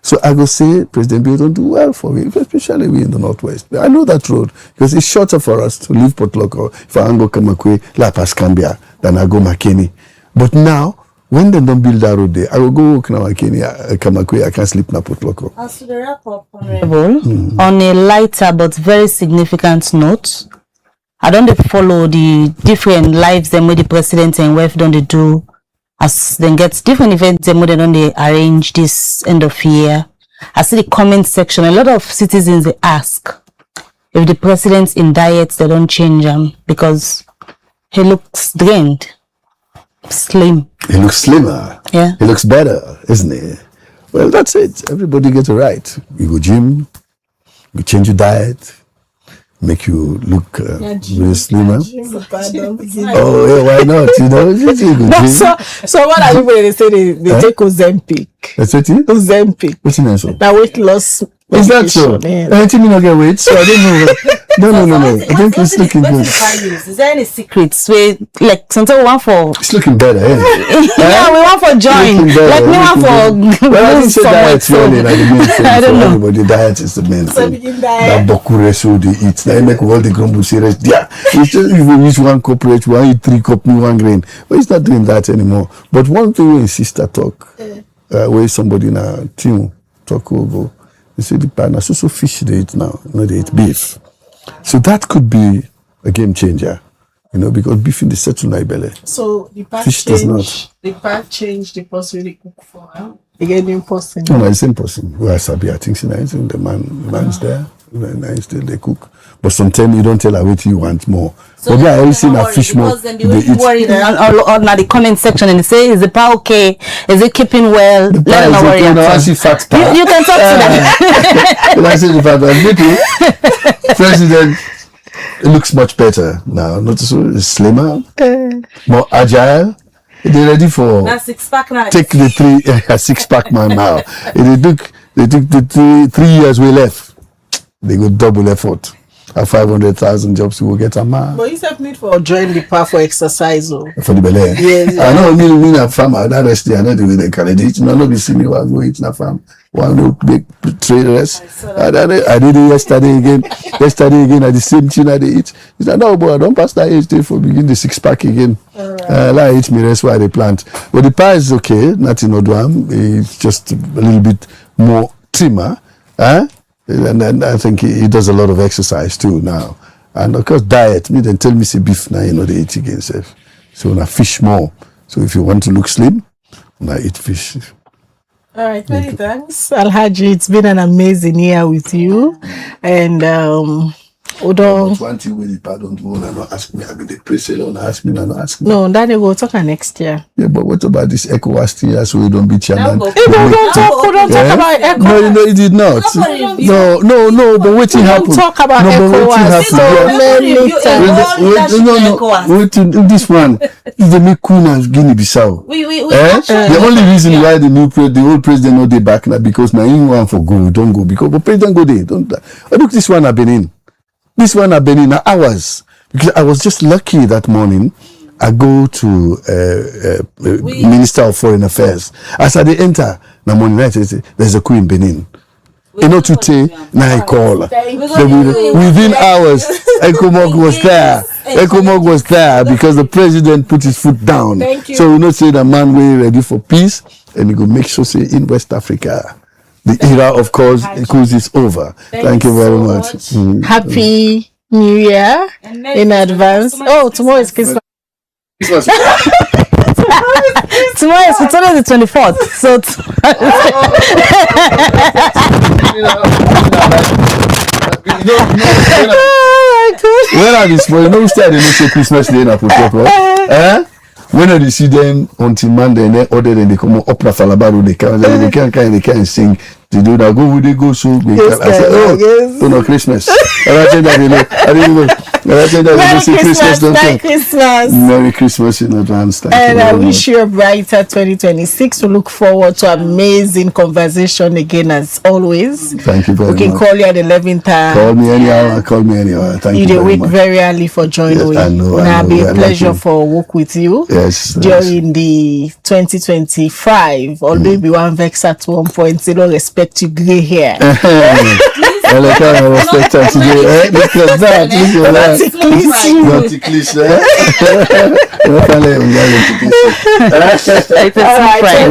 So I go say President Bill don't do well for me, especially we in the Northwest. I know that road because it's shorter for us to leave Port Loko if I go Kamakwe, La Paz, Cambia than I go Makeni. But now, when they don't build that road there, I will go Kamakwe, I can't sleep in Port Loko. As to the wrap up, on a lighter but very significant note, I don't follow the different lives them with the president and wife don't they do as then gets different events them they don't they arrange this end of year. I see the comment section, a lot of citizens they ask if the president's in diets they don't change him because he looks drained. Slim. He looks slimmer. Yeah. He looks better, isn't he? Well, that's it. Everybody gets it right. You go gym, you change your diet, make you look really slimmer. Oh, yeah, why not? You know, you go gym. So what are people they say they take Ozempic? That's it? Ozempic. What's in answer? That weight loss. Is that so? I think me not get weight, so I don't know. No. I think it's looking good. Is there any secrets? We like sometimes we want for. It's looking better, eh? Yeah, we want for join. Like we want for. Well, I didn't say diet really like the main thing. I don't know. Everybody, diet is the main thing. That bokure so they eat. Now you make all the grumble serious. Yeah, it's just if you eat 1 cup rich, 1 eat 3 cup, 1 grain. But it's not doing that anymore. But one thing when sister talk, where somebody in a team talk over. They say the partner so fish they eat now, no they eat beef. So that could be a game changer, you know, because beef in the settle my belly. So the part fish does not. The part change the person they cook for her. Again, new person. No, the same person. Who I sabi, I think the man's there. Very nice, they cook. But sometimes you don't tell her what you want more. So but I always seen a fish more. They eat. On the comment section and they say, is the pie okay? Is it keeping well? The pie is okay. You can talk to them. I say the fact that president looks much better now. Not so slimmer, more agile. They're ready for that 6-pack now. Take the 6-pack man now. They took the 3 years we left. They go double effort. At 500,000 jobs, we will get a man. But you said need for join the path for exercise. For the belly. Yes. I know me a farmer. That rest I know the way they carry it. No, be see me while go eat in a farm. One no big trade rest. I did it yesterday again. At the same thing I did eat. He said, no, boy, don't pass that age day for begin the 6-pack again. Like eat me rest while they plant. But the pie is okay. Nothing odwam. It's just a little bit more trimmer. And I think he does a lot of exercise too now. And of course, diet. Me then tell me say beef now, you know, they eat again. So now fish more. So if you want to look slim, now eat fish. All right, many thanks, Alhaji. It's been an amazing year with you. And One thing with it, I don't want to ask me. I mean, the president ask me, not ask me. No, that they will talk next year. Yeah, but what about this ECOWAS thing? So we don't be chairman. Don't talk about ECOWAS. No, he did not. No. But what happened? Talk about ECOWAS. Wait, this one is the Mikuna of Guinea-Bissau. The only reason why the old president not they back now because now you want for go, don't go because the president go there. Don't. Look, this one I've been in. This one I've been in hours because I was just lucky that morning. I go to Minister of Foreign Affairs. As I enter, na morning night, there's a coup in Benin. You know, today, now I call. Within hours, ECOMOG was there. ECOMOG was there because the president put his foot down. So we not say the man we ready for peace and he go make sure say in West Africa. The era of course is over. Thank you very much. Happy New Year in advance. Oh, tomorrow is Christmas. Tomorrow is the 24th. So when I this morning, no start they say Christmas Day na protocol. When I see them until Monday and then other than they come up na Falabaro, they can sing. They do that go with they go so they can. I say, oh no Christmas. And I think that I didn't know. Merry Christmas. Merry Christmas in advance. Thank and you I very wish much. you a brighter 2026. We look forward to amazing conversation again as always. Thank you very much. We can call you at the 11th hour. Call me any hour. Call me any hour. Thank you You very wait much. very early for joining. Yes, I know. It'll be a I pleasure like you. for work with you. Yes. During the 2025, although be one vex at one point, they don't respect you grey hair. Well, I can't respect her today. Look at that. Look at that. Not ticklish, Alright, so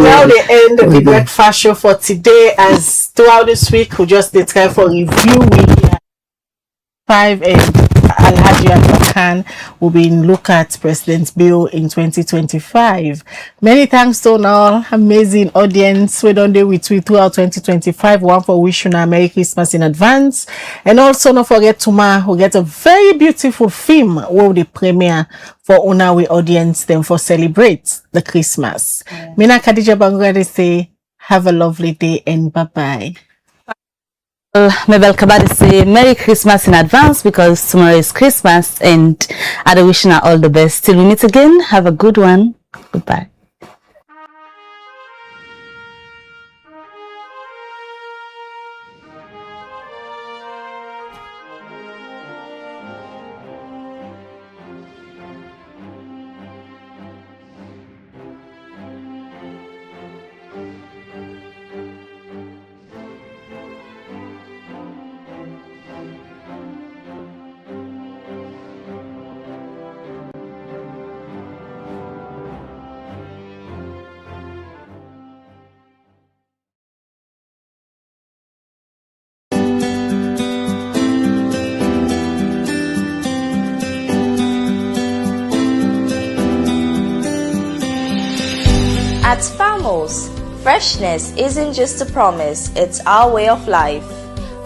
now the end of the breakfast show for today. As throughout this week, we just did try for review. We 5 and Hon Alpha Khan will be in look at President's Bill in 2025. Many thanks to all amazing audience. We don't do with you throughout 2025. One for wishing a Merry Christmas in advance. And also don't forget tomorrow we'll get a very beautiful film where the premiere for Unawi audience then for celebrate the Christmas. Mina Khadija Bangwari say have a lovely day and bye-bye. Mabel Kabadi say Merry Christmas in advance because tomorrow is Christmas and I wish you all the best. Till we meet again, have a good one. Goodbye. At Farmos, freshness isn't just a promise, it's our way of life.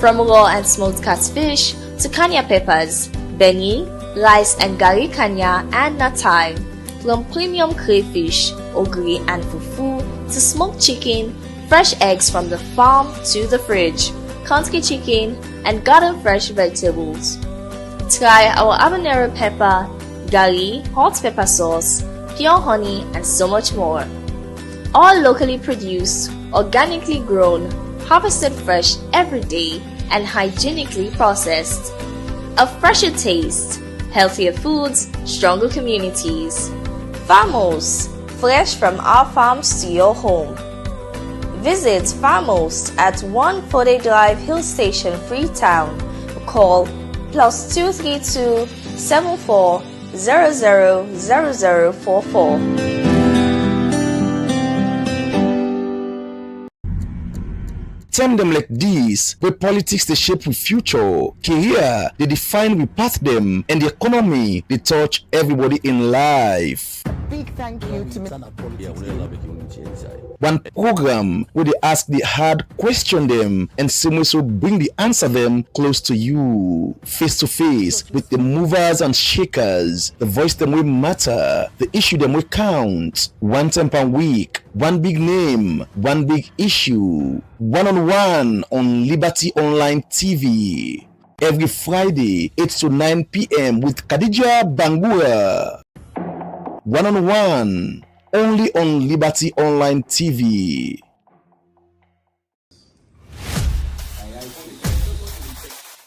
From raw and smoked catfish to kanya peppers, beni, rice and gari kanya and natai. From premium crayfish, ogiri and fufu to smoked chicken, fresh eggs from the farm to the fridge, country chicken and garden fresh vegetables. Try our habanero pepper, gari, hot pepper sauce, pure honey and so much more. All locally produced, organically grown, harvested fresh every day, and hygienically processed. A fresher taste, healthier foods, stronger communities. Farmos, fresh from our farms to your home. Visit Farmos at 140 Drive Hill Station, Freetown. Call +232 74 000044. Term them like this, where politics they shape with future, career they define we path them, and the economy they touch everybody in life. Big thank you to One program where they ask the hard question them and so bring the answer them close to you, face to face with the movers and shakers, the voice them will matter, the issue them will count. One time per week, one big name, one big issue, one-on-one on Liberty Online TV. Every Friday, 8 to 9 p.m. with Khadija Bangura. One-on-one, only on Liberty Online TV.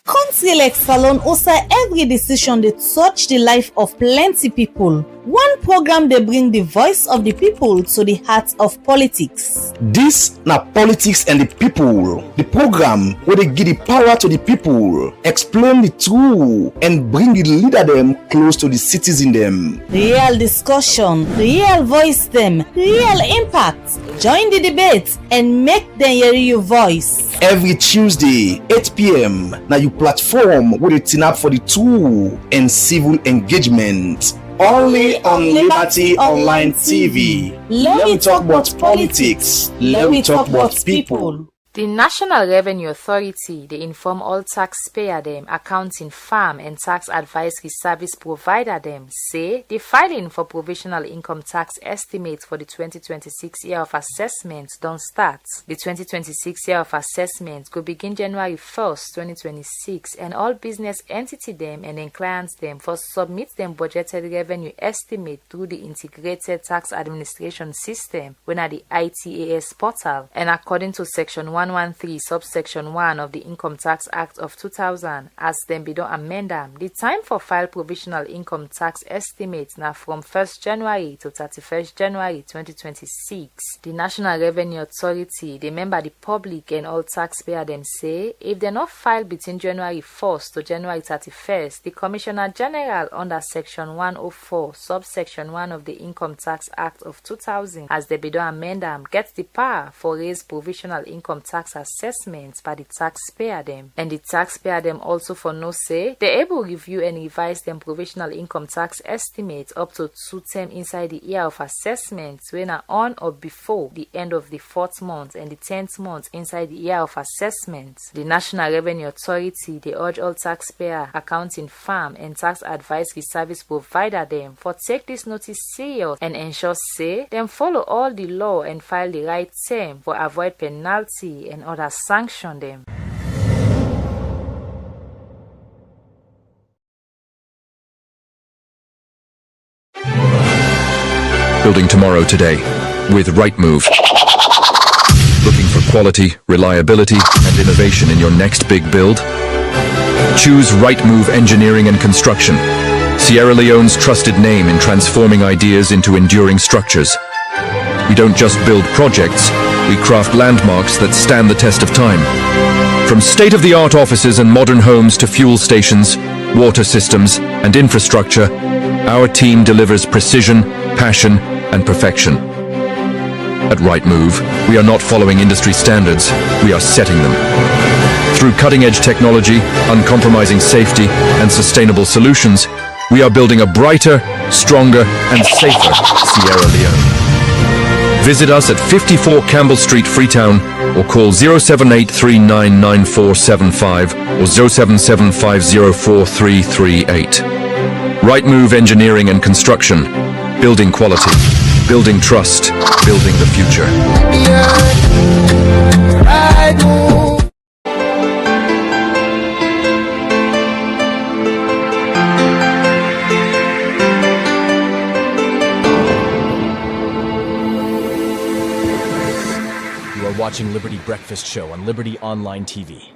Country like Salon also every decision they touch the life of plenty people. One program they bring the voice of the people to the heart of politics. This na Politics and the People, the program where they give the power to the people, explain the truth, and bring the leader them close to the citizen them. Real discussion, real voice them, real impact. Join the debate and make them hear your voice. Every Tuesday, 8 p.m. Now you platform with a tin up for the tool and civil engagement. Only on Liberty Online TV. Let me talk about politics. Let me talk about people. The National Revenue Authority, they inform all taxpayer them, accounting firm and tax advisory service provider them, say the filing for provisional income tax estimates for the 2026 year of assessment don't start. The 2026 year of assessment will begin January 1st, 2026, and all business entity them and then clients them for submit them budgeted revenue estimate through the integrated tax administration system when at the ITAS portal, and according to section 113 subsection 1 of the Income Tax Act of 2000 as them be don't amend them. The time for file provisional income tax estimates now from 1st January to 31st January 2026. The National Revenue Authority, they member the public and all taxpayer them say if they not file between January 1st to January 31st, the Commissioner General under section 104 subsection 1 of the Income Tax Act of 2000 as they be don't amend them gets the power for raise provisional income tax assessments by the taxpayer them, and the taxpayer them also for no say they able review and revise them provisional income tax estimates up to 2 terms inside the year of assessments when are on or before the end of the 4th month and the 10th month inside the year of assessments. The National Revenue Authority, they urge all taxpayer, accounting firm and tax advisory service provider them for take this notice serious and ensure say them follow all the law and file the right term for avoid penalty and others sanction them. Building tomorrow today with Rightmove. Looking for quality, reliability, and innovation in your next big build? Choose Rightmove Engineering and Construction, Sierra Leone's trusted name in transforming ideas into enduring structures. We don't just build projects, we craft landmarks that stand the test of time. From state-of-the-art offices and modern homes to fuel stations, water systems, and infrastructure, our team delivers precision, passion, and perfection. At Rightmove, we are not following industry standards, we are setting them. Through cutting-edge technology, uncompromising safety, and sustainable solutions, we are building a brighter, stronger, and safer Sierra Leone. Visit us at 54 Campbell Street, Freetown, or call 078399475 or 077504338. Rightmove Engineering and Construction. Building quality, building trust, building the future. You are watching Liberty Breakfast Show on Liberty Online TV.